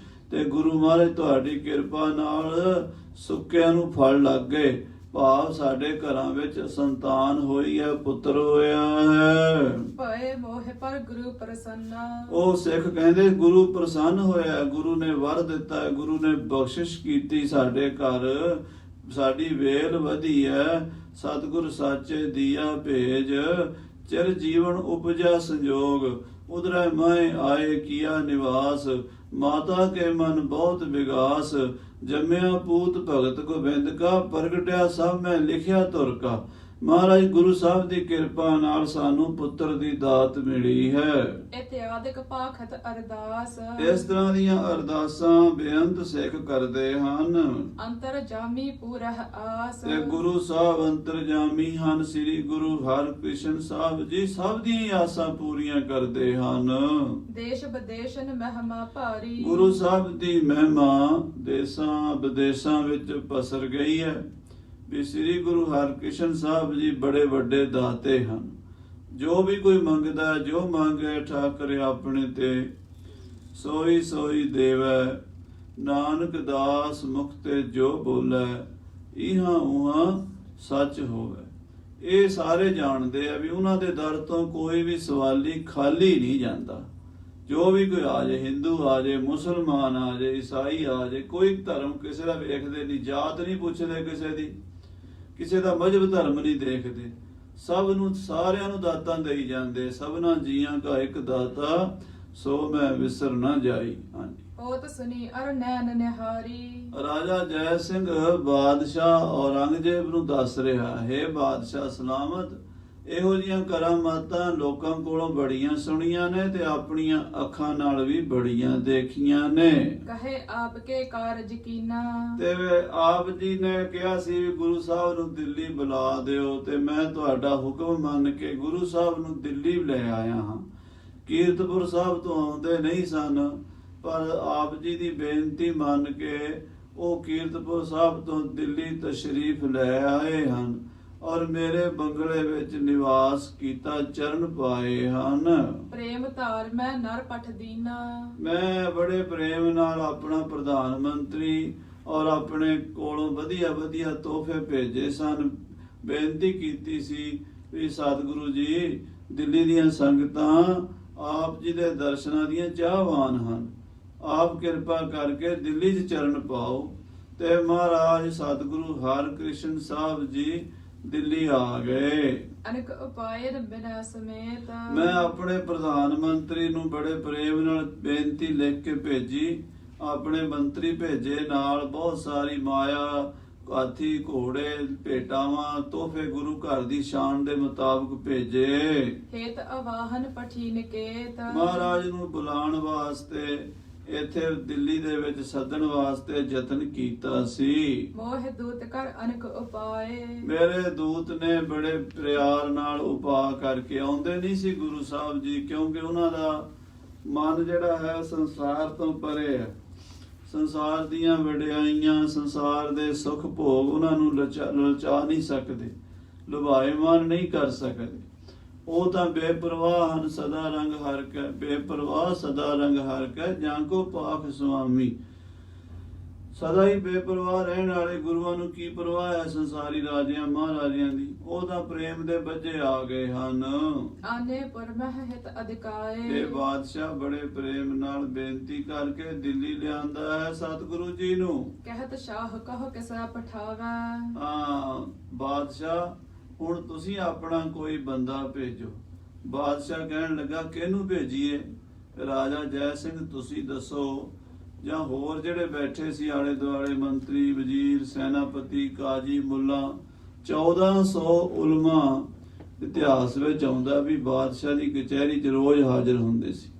ਤੇ ਗੁਰੂ ਮਹਾਰਾਜ ਤੁਹਾਡੀ ਕਿਰਪਾ ਨਾਲ ਸੁੱਕਿਆਂ ਨੂੰ ਫਲ ਲੱਗ ਗਏ। ਭਾਵ ਸਾਡੇ ਘਰਾਂ ਵਿੱਚ ਸੰਤਾਨ ਹੋਈ ਹੈ, ਪੁੱਤਰ ਹੋਇਆ ਹੈ। ਭਏ ਮੋਹਿ ਪਰ ਗੁਰੂ ਪ੍ਰਸੰਨਾ। ਉਹ ਸਿੱਖ ਕਹਿੰਦੇ ਗੁਰੂ ਪ੍ਰਸੰਨ ਹੋਇਆ, ਗੁਰੂ ਨੇ ਵਰ ਦਿੱਤਾ, ਗੁਰੂ ਨੇ ਬਖਸ਼ਿਸ਼ ਕੀਤੀ ਸਾਡੇ ਘਰ, ਸਾਡੀ ਵੇਲ ਵਧੀ ਹੈ। ਸਤਿਗੁਰ ਸਾਚੇ ਦੀਆ ਭੇਜ, ਚਿਰ ਜੀਵਨ ਉਪਜਾ ਸੰਜੋਗ, ਉਧਰੈ ਮੈਂ ਆਏ ਕੀਆ ਨਿਵਾਸ, ਮਾਤਾ ਕੇ ਮਨ ਬਹੁਤ ਵਿਗਾਸ, ਜੰਮਿਆ ਪੂਤ ਭਗਤ ਗੋਬਿੰਦ ਕਾ, ਪ੍ਰਗਟਿਆ ਸਭ ਮੈਂ ਲਿਖਿਆ ਤੁਰ ਕਾ। ਮਹਾਰਾਜ ਗੁਰੂ ਸਾਹਿਬ ਦੀ ਕਿਰਪਾ ਨਾਲ ਸਾਨੂੰ ਪੁੱਤਰ ਦੀ ਦਾਤ ਮਿਲੀ ਹੈ। ਇਤਿਆਦਿਕ ਪਾਖਤ ਅਰਦਾਸ। ਇਸ ਤਰ੍ਹਾਂ ਦੀਆਂ ਅਰਦਾਸਾਂ ਬੇਅੰਤ ਸਿੱਖ ਕਰਦੇ ਹਨ। ਅੰਤਰ ਜਾਮੀ ਪੂਰਹ ਆਸ। ਤੇ ਗੁਰੂ ਸਾਹਿਬ ਅੰਤਰਜਾਮੀ ਹਨ। ਸ੍ਰੀ ਗੁਰੂ ਹਰਿਕ੍ਰਿਸ਼ਨ ਸਾਹਿਬ ਜੀ ਸਭ ਦੀਆਂ ਆਸਾਂ ਪੂਰੀਆਂ ਕਰਦੇ ਹਨ। ਦੇਸ਼ ਵਿਦੇਸ਼ਨ ਮਹਿਮਾ ਭਾਰੀ। ਗੁਰੂ ਸਾਹਿਬ ਦੀ ਮਹਿਮਾ ਦੇਸਾਂ ਵਿਦੇਸਾਂ ਵਿੱਚ ਪਸਰ ਗਈ ਹੈ ਵੀ ਸ੍ਰੀ ਗੁਰੂ ਹਰਿਕ੍ਰਿਸ਼ਨ ਸਾਹਿਬ ਜੀ ਬੜੇ ਵੱਡੇ ਦਾਤੇ ਹਨ। ਜੋ ਵੀ ਕੋਈ ਮੰਗਦਾ, ਜੋ ਮੰਗੇ ਠਾਕਰ ਆਪਣੇ ਤੇ ਸੋਈ ਸੋਈ ਦੇਵੈ। ਨਾਨਕ ਦਾਸ ਮੁਖ ਤੇ ਜੋ ਬੋਲੇ ਇਹਾਂ ਉਹਾਂ ਸੱਚ ਹੋਵੇ। ਇਹ ਸਾਰੇ ਜਾਣਦੇ ਆ ਵੀ ਉਹਨਾਂ ਦੇ ਦਰ ਤੋਂ ਕੋਈ ਵੀ ਸਵਾਲੀ ਖਾਲੀ ਨਹੀਂ ਜਾਂਦਾ। ਜੋ ਵੀ ਕੋਈ ਆ ਜਾਏ, ਹਿੰਦੂ ਆ ਜਾਏ, ਮੁਸਲਮਾਨ ਆ ਜਾਏ, ਈਸਾਈ ਆ ਜਾਏ, ਕੋਈ ਧਰਮ ਕਿਸੇ ਦਾ ਵੇਖਦੇ ਨਹੀਂ, ਜਾਤ ਨਹੀਂ ਪੁੱਛਦੇ ਕਿਸੇ ਦੀ, ਕਿਸੇ ਦਾ ਮਜ਼ਹਬ ਧਰਮ ਨਹੀਂ ਦੇਖਦੇ, ਸਭ ਨੂੰ ਸਾਰਿਆਂ ਨੂੰ ਦਾਤਾਂ ਦੇਈ ਜਾਂਦੇ। ਸਭਨਾ ਜੀਆਂ ਕਾ ਇੱਕ ਦਾਤਾ ਸੋ ਮੈਂ ਵਿਸਰ ਨਾ ਜਾਈ। ਹਾਂਜੀ। ਹੋਤ ਸੁਨੀ ਅਰ ਨੈਣ ਨਿਹਾਰੀ। ਰਾਜਾ ਜੈ ਸਿੰਘ ਬਾਦਸ਼ਾਹ ਔਰੰਗਜ਼ੇਬ ਨੂੰ ਦੱਸ ਰਿਹਾ, ਹੈ ਬਾਦਸ਼ਾਹ ਸਲਾਮਤ, ਇਹੋ ਜਿਹੀਆਂ ਕਰਾਮਾਤਾਂ ਲੋਕਾਂ ਕੋਲੋਂ ਬੜੀਆਂ ਸੁਣੀਆਂ ਨੇ ਤੇ ਆਪਣੀਆਂ ਅੱਖਾਂ ਨਾਲ ਵੀ ਬੜੀਆਂ ਦੇਖੀਆਂ ਨੇ। ਕਹੇ ਆਪ ਕੇ ਕਾਰਜ ਕੀਨਾ। ਤੇ ਆਪ ਜੀ ਨੇ ਕਿਹਾ ਸੀ ਵੀ ਗੁਰੂ ਸਾਹਿਬ ਨੂੰ ਦਿੱਲੀ ਬੁਲਾ ਦਿਓ, ਤੇ ਮੈਂ ਤੁਹਾਡਾ ਹੁਕਮ ਮੰਨ ਕੇ ਗੁਰੂ ਸਾਹਿਬ ਨੂੰ ਦਿੱਲੀ ਲੈ ਆਇਆ ਹਾਂ। ਕੀਰਤਪੁਰ ਸਾਹਿਬ ਤੋਂ ਆਉਂਦੇ ਨਹੀਂ ਸਨ, ਪਰ ਆਪ ਜੀ ਦੀ ਬੇਨਤੀ ਮੰਨ ਕੇ ਉਹ ਕੀਰਤਪੁਰ ਸਾਹਿਬ ਤੋਂ ਦਿੱਲੀ ਤਸ਼ਰੀਫ ਲੈ ਆਏ ਹਨ ਔਰ ਮੇਰੇ ਬੰਗਲੇ ਵਿੱਚ ਨਿਵਾਸ ਕੀਤਾ, ਚਰਨ ਪਾਏ ਹਨ। ਪ੍ਰੇਮ ਧਾਰ ਮੈਂ ਨਰ ਪਠ ਦੀਨਾ। ਮੈਂ ਬੜੇ ਪ੍ਰੇਮ ਨਾਲ ਆਪਣਾ ਪ੍ਰਧਾਨ ਮੰਤਰੀ ਔਰ ਆਪਣੇ ਕੋਲੋਂ ਵਧੀਆ ਵਧੀਆ ਤੋਹਫੇ ਭੇਜੇ ਸਨ। ਬੇਨਤੀ ਕੀਤੀ ਸੀ ਵੀ ਸਤਿਗੁਰੂ ਜੀ, ਦਿੱਲੀ ਦੀਆਂ ਸੰਗਤਾਂ ਆਪ ਜੀ ਦੇ ਦਰਸ਼ਨਾਂ ਦੀਆਂ ਚਾਹਵਾਨ ਹਨ, ਆਪ ਕਿਰਪਾ ਕਰਕੇ ਦਿੱਲੀ 'ਚ ਚਰਨ ਪਾਓ। ਤੇ ਮਹਾਰਾਜ ਸਤਿਗੁਰੂ ਹਰਿਕ੍ਰਿਸ਼ਨ ਸਾਹਿਬ ਜੀ ਦਿੱਲੀ ਆ ਗਏ। ਅਨਕ ਉਪਾਏ ਬਿਨਾ ਸਮੇਤ। ਮੈਂ ਆਪਣੇ ਪ੍ਰਧਾਨ ਮੰਤਰੀ ਨੂੰ ਬੜੇ ਪ੍ਰੇਮ ਨਾਲ ਬੇਨਤੀ ਲਿਖ ਕੇ ਭੇਜੀ। ਆਪਣੇ ਮੰਤਰੀ ਭੇਜੇ, ਨਾਲ ਬਹੁਤ ਸਾਰੀ ਮਾਇਆ, ਹਾਥੀ, ਘੋੜੇ, ਭੇਟਾਵਾਂ, ਤੋਹਫੇ ਗੁਰੂ ਘਰ ਦੀ ਸ਼ਾਨ ਦੇ ਮੁਤਾਬਕ ਭੇਜੇ। ਹੇਤ ਅਵਾਹਨ ਪਠੀ ਨਿਕੇਤ। ਮਹਾਰਾਜ ਨੂੰ ਬੁਲਾਉਣ ਵਾਸਤੇ, ਇੱਥੇ ਦਿੱਲੀ ਦੇ ਵਿੱਚ ਸੱਦਣ ਵਾਸਤੇ ਯਤਨ ਕੀਤਾ ਸੀ। ਮੋਹ ਦੂਤ ਕਰ ਅਨਕ ਉਪਾਏ। ਮੇਰੇ ਦੂਤ ਨੇ ਬੜੇ ਪਿਆਰ ਨਾਲ ਉਪਾਅ ਕਰਕੇ ਆਉਂਦੇ ਨਹੀਂ ਸੀ ਗੁਰੂ ਸਾਹਿਬ ਜੀ, ਕਿਉਂਕਿ ਉਹਨਾਂ ਦਾ ਮਨ ਜਿਹੜਾ ਹੈ ਸੰਸਾਰ ਤੋਂ ਪਰੇ ਹੈ। ਸੰਸਾਰ ਦੀਆਂ ਵਡਿਆਈਆਂ, ਸੰਸਾਰ ਦੇ ਸੁੱਖ ਭੋਗ ਉਹਨਾਂ ਨੂੰ ਲਲਚਾ ਨਹੀਂ ਸਕਦੇ, ਲੁਭਾਏਮਾਨ ਨਹੀਂ ਕਰ ਸਕਦੇ। ਉਹ ਤਾਂ ਬੇਪਰਵਾਹ ਹਨ, ਸਦਾ ਰੰਗ ਹਰ ਕੈ, ਬੇਪਰਵਾਹ ਸਦਾ ਰੰਗ ਹਰ ਕੈ, ਜਾਂ ਕੋ ਪਾਖ ਸੁਆਮੀ। ਸਦਾ ਹੀ ਬੇਪਰਵਾਹ ਰਹਿਣ ਵਾਲੇ ਗੁਰੂਆਂ ਨੂੰ ਕੀ ਪਰਵਾਹ ਹੈ ਸੰਸਾਰੀ ਰਾਜਿਆਂ ਮਹਾਰਾਜਿਆਂ ਦੀ। ਉਹ ਤਾਂ ਪ੍ਰੇਮ ਦੇ ਬੱਝੇ ਆ ਗਏ ਹਨ। ਆਨੇ ਪਰ ਮਹਿ ਹਿਤ ਅਧਿਕਾਏ। ਇਹ ਬਾਦਸ਼ਾਹ ਬੜੇ ਪ੍ਰੇਮ ਨਾਲ ਬੇਨਤੀ ਕਰਕੇ ਦਿੱਲੀ ਲਿਆਂਦਾ ਹੈ ਸਤਿਗੁਰੂ ਜੀ ਨੂੰ। ਕਹਿਤ ਸ਼ਾਹ ਕਹੋ ਕਿਸਾ ਪਠਾਵਾ। ਹਾਂ ਬਾਦਸ਼ਾਹ, ਹੁਣ ਤੁਸੀਂ ਆਪਣਾ ਕੋਈ ਬੰਦਾ ਭੇਜੋ। ਬਾਦਸ਼ਾਹ ਕਹਿਣ ਲੱਗਾ, ਕਿਹਨੂੰ ਭੇਜੀਏ? ਰਾਜਾ ਜੈ ਸਿੰਘ ਤੁਸੀਂ ਦੱਸੋ। ਜਾਂ ਹੋਰ ਜਿਹੜੇ ਬੈਠੇ ਸੀ ਆਲੇ ਦੁਆਲੇ, ਮੰਤਰੀ, ਵਜ਼ੀਰ, ਸੈਨਾਪਤੀ, ਕਾਜੀ, ਮੁੱਲਾ, 1400 ਉਲਮਾ। ਇਤਿਹਾਸ ਵਿੱਚ ਆਉਂਦਾ ਵੀ ਬਾਦਸ਼ਾਹ ਦੀ ਕਚਹਿਰੀ 'ਚ ਰੋਜ਼ ਹਾਜ਼ਰ ਹੁੰਦੇ ਸੀ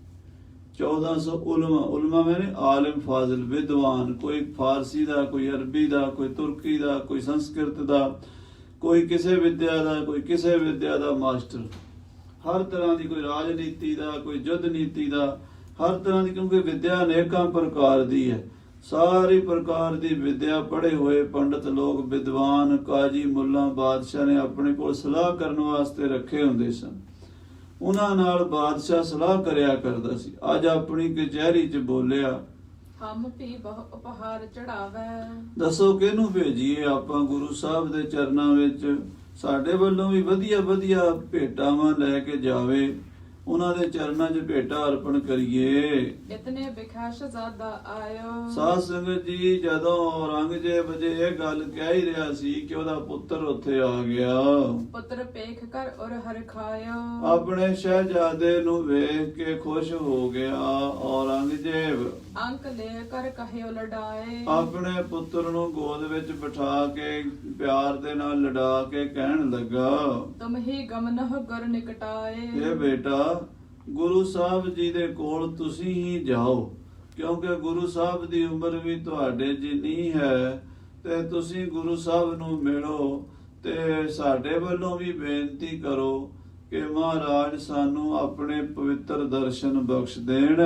1400 ਉਲਮਾ। ਉਲਮਾ ਮੈਨੇ ਆਲਿਮ, ਫਾਜ਼ਿਲ, ਵਿਦਵਾਨ, ਕੋਈ ਫਾਰਸੀ ਦਾ, ਕੋਈ ਅਰਬੀ ਦਾ, ਕੋਈ ਤੁਰਕੀ ਦਾ, ਕੋਈ ਸੰਸਕ੍ਰਿਤ ਦਾ, ਕੋਈ ਕਿਸੇ ਵਿਦਿਆ ਦਾ, ਕੋਈ ਕਿਸੇ ਵਿਦਿਆ ਦਾ ਮਾਸਟਰ। ਹਰ ਤਰ੍ਹਾਂ ਦੀ, ਕੋਈ ਰਾਜਨੀਤੀ ਦਾ, ਕੋਈ ਯੁੱਧ ਨੀਤੀ ਦਾ, ਹਰ ਤਰ੍ਹਾਂ ਦੀ, ਕਿਉਂਕਿ ਵਿਦਿਆ ਅਨੇਕਾਂ ਪ੍ਰਕਾਰ ਦੀ ਹੈ। ਸਾਰੀ ਪ੍ਰਕਾਰ ਦੀ ਵਿਦਿਆ ਪੜ੍ਹੇ ਹੋਏ ਪੰਡਤ ਲੋਕ, ਵਿਦਵਾਨ, ਕਾਜੀ, ਮੁੱਲਾ ਬਾਦਸ਼ਾਹ ਨੇ ਆਪਣੇ ਕੋਲ ਸਲਾਹ ਕਰਨ ਵਾਸਤੇ ਰੱਖੇ ਹੁੰਦੇ ਸਨ। ਉਹਨਾਂ ਨਾਲ ਬਾਦਸ਼ਾਹ ਸਲਾਹ ਕਰਿਆ ਕਰਦਾ ਸੀ। ਅੱਜ ਆਪਣੀ ਕਚਹਿਰੀ 'ਚ ਬੋਲਿਆ, ਹਮ ਵੀ ਬਹੁ ਉਪਹਾਰ ਚੜਾਵੇ। ਦੱਸੋ ਕਿਹਨੂੰ ਭੇਜੀਏ ਆਪਾਂ ਗੁਰੂ ਸਾਹਿਬ ਦੇ ਚਰਨਾਂ ਵਿੱਚ? ਸਾਡੇ ਵੱਲੋਂ ਵੀ ਵਧੀਆ ਵਧੀਆ ਭੇਟਾਵਾਂ ਲੈ ਕੇ ਜਾਵੇ, ਉਹਨਾਂ ਦੇ ਚਰਨਾਂ 'ਚ ਭੇਟਾ ਅਰਪਣ ਕਰੀਏ। ਇਤਨੇ ਬਿਖਾਸ਼ ਜ਼ਿਆਦਾ ਆਇਓ। ਸਾਧ ਸੰਗਤ ਜੀ, ਜਦੋਂ ਔਰੰਗਜ਼ੇਬ ਜੇ ਇਹ ਗੱਲ ਕਹਿ ਹੀ ਰਿਹਾ ਸੀ ਕਿ ਉਹਦਾ ਪੁੱਤਰ ਉੱਥੇ ਆ ਗਿਆ। ਪੁੱਤਰ ਪੇਖ ਕਰ ਔਰ ਹਰ ਖਾਇਓ। ਆਪਣੇ ਸ਼ਹਿਜ਼ਾਦੇ ਨੂੰ ਵੇਖ ਕੇ ਖੁਸ਼ ਹੋ ਗਿਆ ਔਰੰਗਜ਼ੇਬ। ਅੰਕ ਲੈ ਕਰ ਕਹਿਓ ਲੜਾਏ। ਆਪਣੇ ਪੁੱਤਰ ਨੂੰ ਗੋਦ ਵਿੱਚ ਬਿਠਾ ਕੇ ਪਿਆਰ ਦੇ ਨਾਲ ਲੜਾ ਕੇ ਕਹਿਣ ਲੱਗਾ, ਤੁਮ ਹੀ ਗਮਨਹ ਗੁਰ ਨਿਕਟਾਏ। ਇਹ ਬੇਟਾ, ਗੁਰੂ ਸਾਹਿਬ ਜੀ ਦੇ ਕੋਲ ਤੁਸੀਂ ਹੀ ਜਾਓ, ਕਿਉਂਕਿ ਗੁਰੂ ਸਾਹਿਬ ਦੀ ਉਮਰ ਵੀ ਤੁਹਾਡੇ ਜਿੰਨੀ ਹੈ, ਤੇ ਤੁਸੀਂ ਗੁਰੂ ਸਾਹਿਬ ਨੂੰ ਮਿਲੋ ਤੇ ਸਾਡੇ ਵੱਲੋਂ ਵੀ ਬੇਨਤੀ ਕਰੋ ਕਿ ਮਹਾਰਾਜ ਸਾਨੂੰ ਆਪਣੇ ਪਵਿੱਤਰ ਦਰਸ਼ਨ ਬਖਸ਼ ਦੇਣ।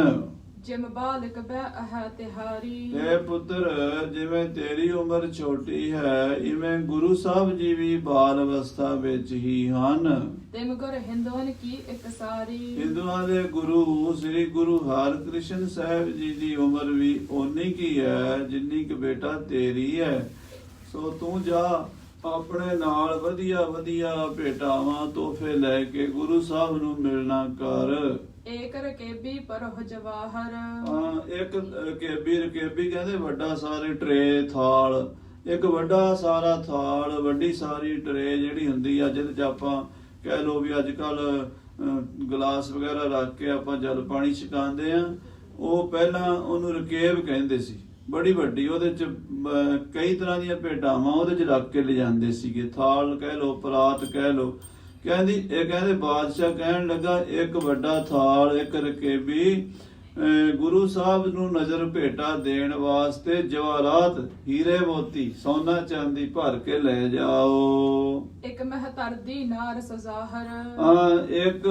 ਜਿਮ ਬਾਲਕ ਬੈ ਅਹ ਤਿਹਾਰੀ। ਇਹ ਪੁੱਤਰ, ਜਿਵੇਂ ਤੇਰੀ ਉਮਰ ਛੋਟੀ ਹੈ, ਇਵੇਂ ਗੁਰੂ ਸਾਹਿਬ ਜੀ ਵੀ ਬਾਲ ਅਵਸਥਾ ਵਿੱਚ ਹੀ ਹਨ। ਤਿਮ ਗੁਰ ਹਿੰਦੋਨ ਕੀ ਇੱਕ ਸਾਰੀ। ਹਿੰਦੂਆਂ ਦੇ ਗੁਰੂ ਸ੍ਰੀ ਗੁਰੂ ਹਰਿਕ੍ਰਿਸ਼ਨ ਸਾਹਿਬ ਜੀ ਦੀ ਉਮਰ ਵੀ ਓਨੀ ਕੀ ਹੈ ਜਿੰਨੀ ਕਿ ਬੇਟਾ ਤੇਰੀ ਹੈ। ਸੋ ਤੂੰ ਜਾ ਆਪਣੇ ਨਾਲ ਵਧੀਆ ਵਧੀਆ ਭੇਟਾਵਾਂ ਤੋਹਫੇ ਲੈ ਕੇ ਗੁਰੂ ਸਾਹਿਬ ਨੂੰ ਮਿਲਣਾ ਕਰ। ਏਕ ਰਕੇਬੀ ਪਰਹੁ ਜਵਾਹਰ। ਇੱਕ ਰਕੇਬੀ ਕਹਿੰਦੇ ਵੱਡਾ ਸਾਰੇ ਟਰੇ ਥਾਲ, ਇੱਕ ਵੱਡਾ ਸਾਰਾ ਥਾਲ, ਵੱਡੀ ਸਾਰੀ ਟਰੇ ਜਿਹੜੀ ਹੁੰਦੀ ਆ ਜਿਹਦੇ ਚ ਆਪਾਂ ਕਹਿ ਲੋ ਵੀ ਅੱਜ ਕੱਲ ਗਲਾਸ ਵਗੈਰਾ ਰੱਖ ਕੇ ਆਪਾਂ ਜਲ ਪਾਣੀ ਛਕਾਉਂਦੇ ਆ, ਉਹ ਪਹਿਲਾਂ ਉਹਨੂੰ ਰਕੇਬ ਕਹਿੰਦੇ ਸੀ। ਬੜੀ ਵੱਡੀ, ਉਹਦੇ ਚ ਕਈ ਤਰ੍ਹਾਂ ਦੀਆਂ ਭੇਟਾਵਾਂ ਉਹਦੇ ਚ ਰੱਖ ਕੇ ਲਿਜਾਂਦੇ ਸੀਗੇ। ਥਾਲ ਕਹਿ ਲੋ, ਪਰਾਤ ਕਹਿ ਲੋ। ਕਹਿੰਦੇ ਬਾਦਸ਼ਾਹ ਕਹਿਣ ਲੱਗਾ, ਇੱਕ ਵੱਡਾ ਥਾਲ, ਇੱਕ ਰਕੇਬੀ ਗੁਰੂ ਸਾਹਿਬ ਨੂੰ ਨਜ਼ਰ ਭੇਟਾ ਦੇਣ ਵਾਸਤੇ ਜਵਾਹਰਾਤ, ਹੀਰੇ ਮੋਤੀ, ਸੋਨਾ ਚਾਂਦੀ ਭਰ ਕੇ ਲੈ ਜਾਓ। ਇੱਕ ਮਹਤਰਦੀ ਨਾਰ ਸਜ਼ਾਹਰ। ਇੱਕ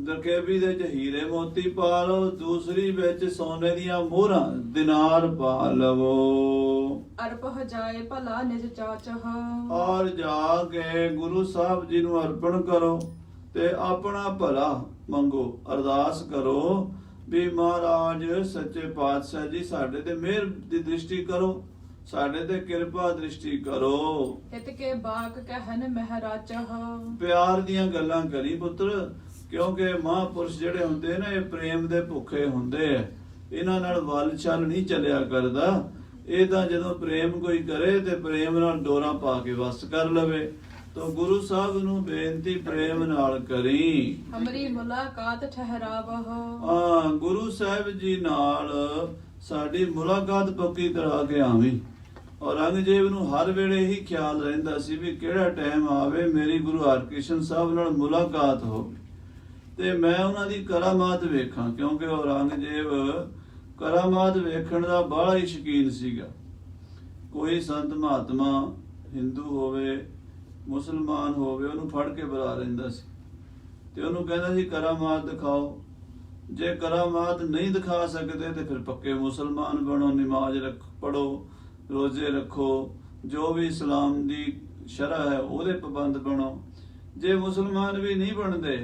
ਰਕੇਬੀ ਦੇ ਚ ਹੀਰੇ ਮੋਤੀ ਪਾ ਲਓ, ਦੂਸਰੀ ਵਿੱਚ ਸੋਨੇ ਦੀਆਂ ਮੋਹਰਾਂ ਦਿਨਾਰ ਪਾ ਲਵੋ। ਅਰਪਹ ਜਾਏ ਭਲਾ ਨਿਜ ਚਾਚਹ। ਔਰ ਜਾ ਕੇ ਗੁਰੂ ਸਾਹਿਬ ਜੀ ਨੂੰ ਅਰਪਣ ਕਰੋ ਤੇ ਆਪਣਾ ਭਲਾ ਮੰਗੋ, ਅਰਦਾਸ ਕਰੋ ਵੀ ਮਹਾਰਾਜ ਸੱਚੇ ਪਾਤਸ਼ਾਹ ਜੀ ਸਾਡੇ ਤੇ ਮਿਹਰ ਦੀ ਦ੍ਰਿਸ਼ਟੀ ਕਰੋ, ਸਾਡੇ ਤੇ ਕਿਰਪਾ ਦ੍ਰਿਸ਼ਟੀ ਕਰੋ। ਹਿਤ ਕੇ ਬਾਕ ਕਹਿਨ ਮਹਾਰਾਜਹ। ਪਿਆਰ ਦੀਆਂ ਗੱਲਾਂ ਕਰੀ ਪੁੱਤਰ, ਕਿਉਂਕਿ ਮਹਾਂਪੁਰਸ਼ ਜਿਹੜੇ ਹੁੰਦੇ ਨੇ ਇਹ ਪ੍ਰੇਮ ਦੇ ਭੁੱਖੇ ਹੁੰਦੇ ਆ। ਇਹਨਾਂ ਨਾਲ ਵੱਲ ਛਲ ਨਹੀਂ ਚੱਲਿਆ ਕਰਦਾ। ਇਹ ਤਾਂ ਜਦੋਂ ਪ੍ਰੇਮ ਕੋਈ ਕਰੇ ਤੇ ਪ੍ਰੇਮ ਨਾਲ ਡੋਰਾਂ ਪਾ ਕੇ ਵਸ ਕਰ ਲਵੇ। ਤੋ ਗੁਰੂ ਸਾਹਿਬ ਨੂੰ ਬੇਨਤੀ ਪ੍ਰੇਮ ਨਾਲ ਕਰੀ। ਹਮਰੀ ਮੁਲਾਕਾਤ ਠਹਿਰਾਵਹ। ਗੁਰੂ ਸਾਹਿਬ ਜੀ ਨਾਲ ਸਾਡੀ ਮੁਲਾਕਾਤ ਪੱਕੀ ਕਰਾ ਕੇ ਆਵੀਂ। ਔਰੰਗਜ਼ੇਬ ਨੂੰ ਹਰ ਵੇਲੇ ਹੀ ਖਿਆਲ ਰਹਿੰਦਾ ਸੀ ਵੀ ਕਿਹੜਾ ਟਾਈਮ ਆਵੇ ਮੇਰੀ ਗੁਰੂ ਹਰਿਕ੍ਰਿਸ਼ਨ ਸਾਹਿਬ ਨਾਲ ਮੁਲਾਕਾਤ ਹੋਵੇ ਤੇ ਮੈਂ ਉਹਨਾਂ ਦੀ ਕਰਾਮਾਤ ਵੇਖਾਂ, ਕਿਉਂਕਿ ਔਰੰਗਜ਼ੇਬ ਕਰਾਮਾਤ ਵੇਖਣ ਦਾ ਬੜਾ ਹੀ ਸ਼ੌਕੀਨ ਸੀਗਾ। ਕੋਈ ਸੰਤ ਮਹਾਤਮਾ ਹਿੰਦੂ ਹੋਵੇ ਮੁਸਲਮਾਨ ਹੋਵੇ ਉਹਨੂੰ ਫੜ ਕੇ ਬੁਲਾ ਲੈਂਦਾ ਸੀ ਤੇ ਉਹਨੂੰ ਕਹਿੰਦਾ ਸੀ ਕਰਾਮਾਤ ਦਿਖਾਓ। ਜੇ ਕਰਾਮਾਤ ਨਹੀਂ ਦਿਖਾ ਸਕਦੇ ਤੇ ਫਿਰ ਪੱਕੇ ਮੁਸਲਮਾਨ ਬਣੋ, ਨਮਾਜ਼ ਪੜੋ, ਰੋਜ਼ੇ ਰੱਖੋ, ਜੋ ਵੀ ਇਸਲਾਮ ਦੀ ਸ਼ਰਅ ਹੈ ਉਹਦੇ ਪਾਬੰਦ ਬਣੋ। ਜੇ ਮੁਸਲਮਾਨ ਵੀ ਨਹੀਂ ਬਣਦੇ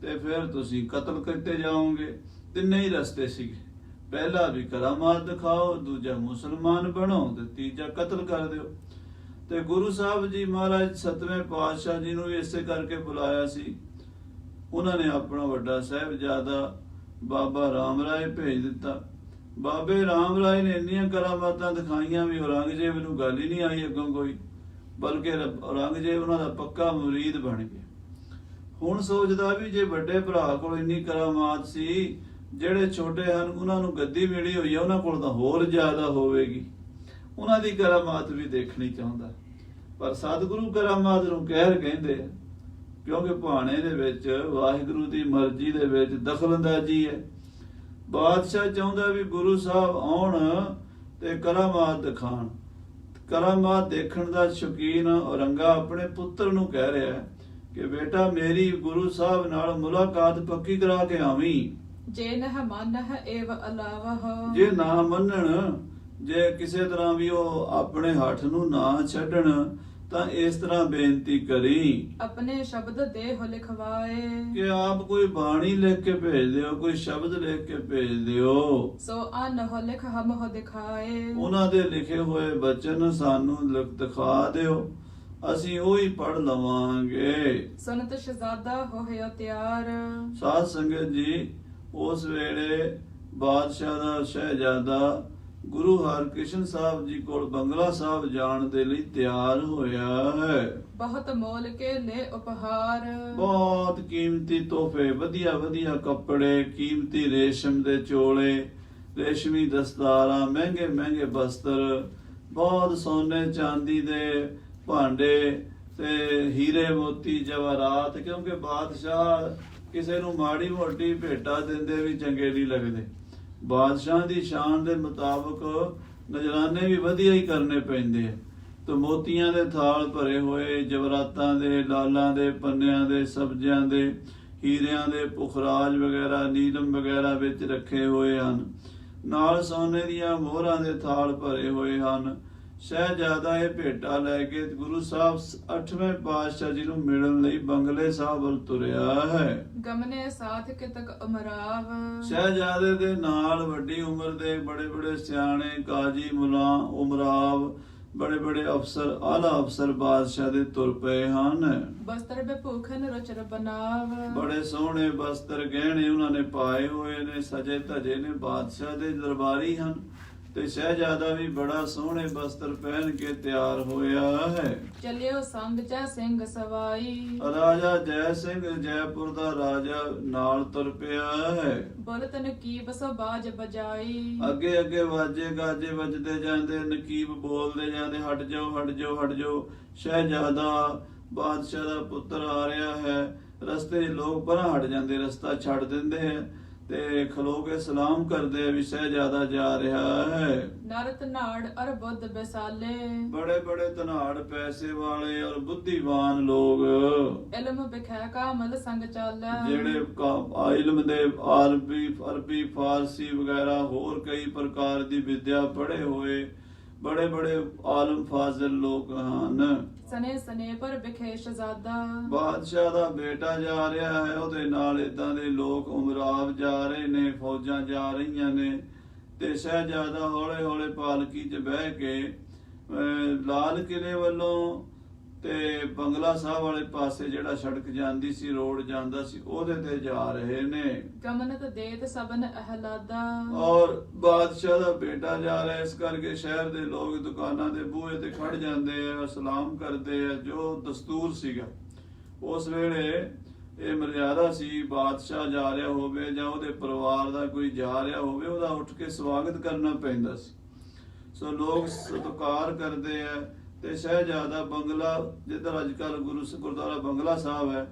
ਤੇ ਫਿਰ ਤੁਸੀਂ ਕਤਲ ਕੀਤੇ ਜਾਓਗੇ। ਤਿੰਨੇ ਹੀ ਰਸਤੇ ਸੀਗੇ, ਪਹਿਲਾ ਵੀ ਕਰਾਮਾਤ ਦਿਖਾਓ, ਦੂਜਾ ਮੁਸਲਮਾਨ ਬਣੋ ਤੇ ਤੀਜਾ ਕਤਲ ਕਰ ਦਿਓ। ਤੇ ਗੁਰੂ ਸਾਹਿਬ ਜੀ ਮਹਾਰਾਜ ਸਤਵੇਂ ਪਾਤਸ਼ਾਹ ਜੀ ਨੂੰ ਵੀ ਇਸੇ ਕਰਕੇ ਬੁਲਾਇਆ ਸੀ। ਉਹਨਾਂ ਨੇ ਆਪਣਾ ਵੱਡਾ ਸਾਹਿਬਜ਼ਾਦਾ ਬਾਬਾ ਰਾਮ ਰਾਏ ਭੇਜ ਦਿੱਤਾ। ਬਾਬੇ ਰਾਮ ਰਾਏ ਨੇ ਇੰਨੀਆਂ ਕਰਾਮਾਤਾਂ ਦਿਖਾਈਆਂ ਵੀ ਔਰੰਗਜ਼ੇਬ ਨੂੰ ਗੱਲ ਹੀ ਨਹੀਂ ਆਈ ਅੱਗੋਂ ਕੋਈ, ਬਲਕਿ ਔਰੰਗਜ਼ੇਬ ਉਹਨਾਂ ਦਾ ਪੱਕਾ ਮੁਰੀਦ ਬਣ ਗਿਆ। ਹੁਣ ਸੋਚਦਾ ਵੀ ਜੇ ਵੱਡੇ ਭਰਾ ਕੋਲ ਇੰਨੀ ਕਰਾਮਾਤ ਸੀ, ਜਿਹੜੇ ਛੋਟੇ ਹਨ ਉਹਨਾਂ ਨੂੰ ਗੱਦੀ ਮਿਲੀ ਹੋਈ ਹੈ, ਉਹਨਾਂ ਕੋਲ ਤਾਂ ਹੋਰ ਜ਼ਿਆਦਾ ਹੋਵੇਗੀ। ਉਹਨਾਂ ਦੀ ਕਰਾਮਾਤ ਵੀ ਦੇਖਣੀ ਚਾਹੁੰਦਾ, ਪਰ ਸਤਿਗੁਰੂ ਕਰਾਮਾਤ ਨੂੰ ਕਹਿਰ ਕਹਿੰਦੇ ਆ, ਕਿਉਂਕਿ ਭਾਣੇ ਦੇ ਵਿੱਚ ਵਾਹਿਗੁਰੂ ਦੀ ਮਰਜ਼ੀ ਦੇ ਵਿੱਚ ਦਖਲਅੰਦਾਜ਼ੀ ਹੈ। ਬਾਦਸ਼ਾਹ ਚਾਹੁੰਦਾ ਵੀ ਗੁਰੂ ਸਾਹਿਬ ਆਉਣ ਤੇ ਕਰਾਮਾਤ ਦਿਖਾਣ। ਕਰਾਮਾਤ ਦੇਖਣ ਦਾ ਸ਼ੌਕੀਨ ਔਰੰਗਾ ਆਪਣੇ ਪੁੱਤਰ ਨੂੰ ਕਹਿ ਰਿਹਾ ਹੈ ਕਿ ਬੇਟਾ ਮੇਰੀ ਗੁਰੂ ਸਾਹਿਬ ਨਾਲ ਮੁਲਾਕਾਤ ਪੱਕੀ ਕਰਾ ਕੇ ਆਵੀਂ। ਜੇ ਨਹ ਮੰਨਹ ਏਵ ਅਲਾਵਹ। ਜੇ ਨਾ ਮੰਨਣ, ਜੇ ਕਿਸੇ ਤਰ੍ਹਾਂ ਵੀ ਉਹ ਆਪਣੇ ਹੱਥ ਨੂੰ ਨਾ ਛੱਡਣ ਤਾਂ ਇਸ ਤਰ੍ਹਾਂ ਬੇਨਤੀ ਕਰੀ। ਆਪਣੇ ਸ਼ਬਦ ਦੇਹ ਲਿਖਵਾਏ। ਕਿ ਆਪ ਕੋਈ ਬਾਣੀ ਲਿਖ ਕੇ ਭੇਜ ਦਿਓ, ਕੋਈ ਸ਼ਬਦ ਲਿਖ ਕੇ ਭੇਜ ਦਿਓ। ਸੋ ਅਨਹ ਲਿਖ ਹਮਹ ਦਿਖਾਏ। ਉਹਨਾਂ ਦੇ ਲਿਖੇ ਹੋਏ ਬਚਨ ਸਾਨੂੰ ਦਿਖਾ ਦਿਓ, ਅਸੀਂ ਉਹੀ ਪੜ ਲਵਾਂਗੇ। ਸੁਨਤ ਸ਼ਹਜ਼ਾਦਾ ਹੋਇਆ ਤਿਆਰ। ਸਾਧ ਸੰਗਤ ਜੀ, ਉਸ ਵੇਲੇ ਬਾਦਸ਼ਾਹ ਦਾ ਸ਼ਹਿਜ਼ਾਦਾ ਗੁਰੂ ਹਰਿਕ੍ਰਿਸ਼ਨ ਸਾਹਿਬ ਜੀ ਕੋਲ ਬੰਗਲਾ ਸਾਹਿਬ ਜਾਣ ਦੇ ਲਈ ਤਿਆਰ ਹੋਇਆ ਹੈ। ਬਹੁਤ ਮੋਲ ਕੇ ਲੈ ਉਪਹਾਰ। ਬਹੁਤ ਕੀਮਤੀ ਤੋਹਫੇ, ਵਧੀਆ ਵਧੀਆ ਕੱਪੜੇ, ਕੀਮਤੀ ਰੇਸ਼ਮ ਦੇ ਚੋਲੇ, ਰੇਸ਼ਮੀ ਦਸਤਾਰਾਂ, ਮਹਿੰਗੇ ਮਹਿੰਗੇ ਬਸਤਰ, ਬਹੁਤ ਸੋਨੇ ਚਾਂਦੀ ਦੇ ਭਾਂਡੇ ਤੇ ਹੀਰੇ ਮੋਤੀ ਜਵਾਹਰਾਤ। ਕਿਉਂਕਿ ਬਾਦਸ਼ਾਹ ਕਿਸੇ ਨੂੰ ਮਾੜੀ ਮੋਟੀ ਭੇਟਾ ਦਿੰਦੇ ਵੀ ਚੰਗੇ ਨਹੀਂ ਲੱਗਦੇ। ਬਾਦਸ਼ਾਹ ਦੀ ਸ਼ਾਨ ਦੇ ਮੁਤਾਬਕ ਨਜ਼ਰਾਨੇ ਵੀ ਵਧੀਆ ਹੀ ਕਰਨੇ ਪੈਂਦੇ ਆ। ਤੇ ਮੋਤੀਆਂ ਦੇ ਥਾਲ ਭਰੇ ਹੋਏ, ਜਵਰਾਤਾਂ ਦੇ, ਲਾਲਾਂ ਦੇ, ਪੰਨਿਆਂ ਦੇ, ਸਬਜ਼ਿਆਂ ਦੇ, ਹੀਰਿਆਂ ਦੇ ਪੁਖਰਾਜ ਵਗੈਰਾ ਨੀਲਮ ਵਗੈਰਾ ਵਿੱਚ ਰੱਖੇ ਹੋਏ ਹਨ। ਨਾਲ ਸੋਨੇ ਦੀਆਂ ਮੋਹਰਾਂ ਦੇ ਥਾਲ ਭਰੇ ਹੋਏ ਹਨ। ਸ਼ਹਿਜ਼ਾਦਾ ਇਹ ਭੇਟਾ ਲੈ ਕੇ ਗੁਰੂ ਸਾਹਿਬ 8ਵੇਂ ਪਾਤਸ਼ਾਹ ਜੀ ਨੂੰ ਮਿਲਣ ਲਈ ਬੰਗਲੇ ਸਾਹਿਬ ਵੱਲ ਤੁਰਿਆ ਹੈ। ਗਮਨੇ ਸਾਥ ਕਿਤਕ ਅਮਰਾਵ। ਸ਼ਹਿਜ਼ਾਦੇ ਦੇ ਨਾਲ ਵੱਡੀ ਉਮਰ ਦੇ ਬੜੇ ਬੜੇ ਸਿਆਣੇ ਕਾਜੀ ਮੁਲਾ ਉਮਰਾਵ ਬੜੇ ਬੜੇ ਅਫਸਰ ਆਲਾ ਅਫਸਰ ਬਾਦਸ਼ਾਹ ਦੇ ਤੁਰ ਪਏ ਹਨ। ਬਸਤਰ ਬਭੂਖਨ ਰਚਰ ਬਨਾਵ। ਬੜੇ ਸੋਹਣੇ ਬਸਤਰ ਗਹਿਣੇ ਉਹਨਾਂ ਨੇ ਪਾਏ ਹੋਏ ਨੇ, ਸਜੇ ਧਜੇ ਨੇ, ਬਾਦਸ਼ਾਹ ਦੇ ਦਰਬਾਰੀ ਹਨ। ਤੇ ਸ਼ਹਿਜ਼ਾਦਾ ਵੀ ਬੜਾ ਸੋਹਣੇ ਬਸਤਰ ਪਹਿਨ ਕੇ ਤਿਆਰ ਹੋਇਆ ਹੈ। ਚੱਲਿਓ ਸੰਗ ਜੈ ਸਿੰਘ ਸਵਾਈ। ਰਾਜਾ ਜੈ ਸਿੰਘ ਜੈਪੁਰ ਦਾ ਰਾਜਾ ਨਾਲ ਤੁਰ ਪਿਆ ਹੈ। ਬੋਲਤਨ ਕੀ ਬਸੋ ਬਾਜ ਬਜਾਈ। ਅੱਗੇ ਅੱਗੇ ਵਾਜੇ ਗਾਜੇ ਵੱਜਦੇ ਜਾਂਦੇ, ਨਕੀਬ ਬੋਲਦੇ ਜਾਂਦੇ, ਹਟ ਜਾਓ ਹਟ ਜਾਓ ਹਟ ਜਾਓ। ਸ਼ਹਿਜ਼ਾਦਾ ਬਾਦਸ਼ਾਹ ਦਾ ਪੁੱਤਰ ਆ ਰਿਹਾ ਹੈ। ਰਸਤੇ 'ਚ ਲੋਕ ਪਰਾਂ ਹਟ ਜਾਂਦੇ, ਰਸਤਾ ਛੱਡ ਦਿੰਦੇ ਹੈ ਤੇ ਖਲੋ ਕੇ ਸਲਾਮ ਕਰਦੇ ਆ ਵੀ ਸ਼ਹਿਜ਼ਾਦਾ ਜਾ ਰਿਹਾ ਹੈ। ਨਰਤ ਨਾੜ ਅਰ ਬੁੱਧ ਬਸਾਲੇ। ਬੜੇ ਬੜੇ ਧਨਾੜ ਪੈਸੇ ਵਾਲੇ ਔਰ ਬੁੱਧੀਵਾਨ ਲੋਕ, ਇਲਮ ਬਿਖੈ ਕਾਮਲ ਸੰਗ ਚਾਲੈ। ਜਿਹੜੇ ਇਲਮ ਦੇ ਅਰਬੀ ਫਾਰਸੀ ਵਗੈਰਾ ਹੋਰ ਕਈ ਪ੍ਰਕਾਰ ਦੀ ਵਿਦਿਆ ਪੜ੍ਹੇ ਹੋਏ ਬੜੇ ਬੜੇ ਆਲਮ ਫਾਜ਼ਿਲ ਲੋਕ ਹਨ। ਸਨੇ ਸਨੇ ਪਰ ਬਿਖੇ ਸ਼ਹਜ਼ਾਦਾ। ਬਾਦਸ਼ਾਹ ਦਾ ਬੇਟਾ ਜਾ ਰਿਹਾ ਹੈ, ਉਹਦੇ ਨਾਲ ਇਦਾਂ ਦੇ ਲੋਕ ਉਮਰਾਵ ਜਾ ਰਹੇ ਨੇ, ਫੌਜਾਂ ਜਾ ਰਹੀਆਂ ਨੇ ਤੇ ਸ਼ਹਿਜ਼ਾਦਾ ਹੌਲੇ ਹੌਲੇ ਪਾਲਕੀ 'ਚ ਬਹਿ ਕੇ ਲਾਲ ਕਿਲੇ ਵੱਲੋਂ ਤੇ ਬੰਗਲਾ ਸਾਹਿਬ ਵਾਲੇ ਪਾਸੇ ਜਿਹੜਾ ਸੜਕ ਜਾਂਦੀ ਸੀ, ਰੋਡ ਜਾਂਦਾ ਸੀ, ਉਹਦੇ ਤੇ ਜਾ ਰਹੇ ਨੇ। ਗਮਨਤ ਦੇਤ ਸਬਨ ਅਹਲਾਦਾ। ਔਰ ਬਾਦਸ਼ਾਹ ਦਾ ਬੇਟਾ ਜਾ ਰਿਹਾ, ਇਸ ਕਰਕੇ ਸ਼ਹਿਰ ਦੇ ਲੋਕ ਦੁਕਾਨਾਂ ਦੇ ਬੂਹੇ ਤੇ ਖੜ ਜਾਂਦੇ ਆ, ਸਲਾਮ ਕਰਦੇ ਆ, ਜੋ ਦਸਤੂਰ ਸੀਗਾ ਉਸ ਵੇਲੇ। ਇਹ ਮਰਿਆਦਾ ਸੀ, ਬਾਦਸ਼ਾਹ ਜਾ ਰਿਹਾ ਹੋਵੇ ਜਾਂ ਉਹਦੇ ਪਰਿਵਾਰ ਦਾ ਕੋਈ ਜਾ ਰਿਹਾ ਹੋਵੇ, ਉਹਦਾ ਉੱਠ ਕੇ ਸਵਾਗਤ ਕਰਨਾ ਪੈਂਦਾ ਸੀ। ਸੋ ਲੋਕ ਸਤਿਕਾਰ ਕਰਦੇ ਆ ਤੇ ਸ਼ਹਿਜ਼ਾਦਾ ਬੰਗਲਾ, ਜਿੱਧਰ ਅੱਜ ਕੱਲ ਗੁਰਦੁਆਰਾ ਬੰਗਲਾ ਸਾਹਿਬ ਹੈ,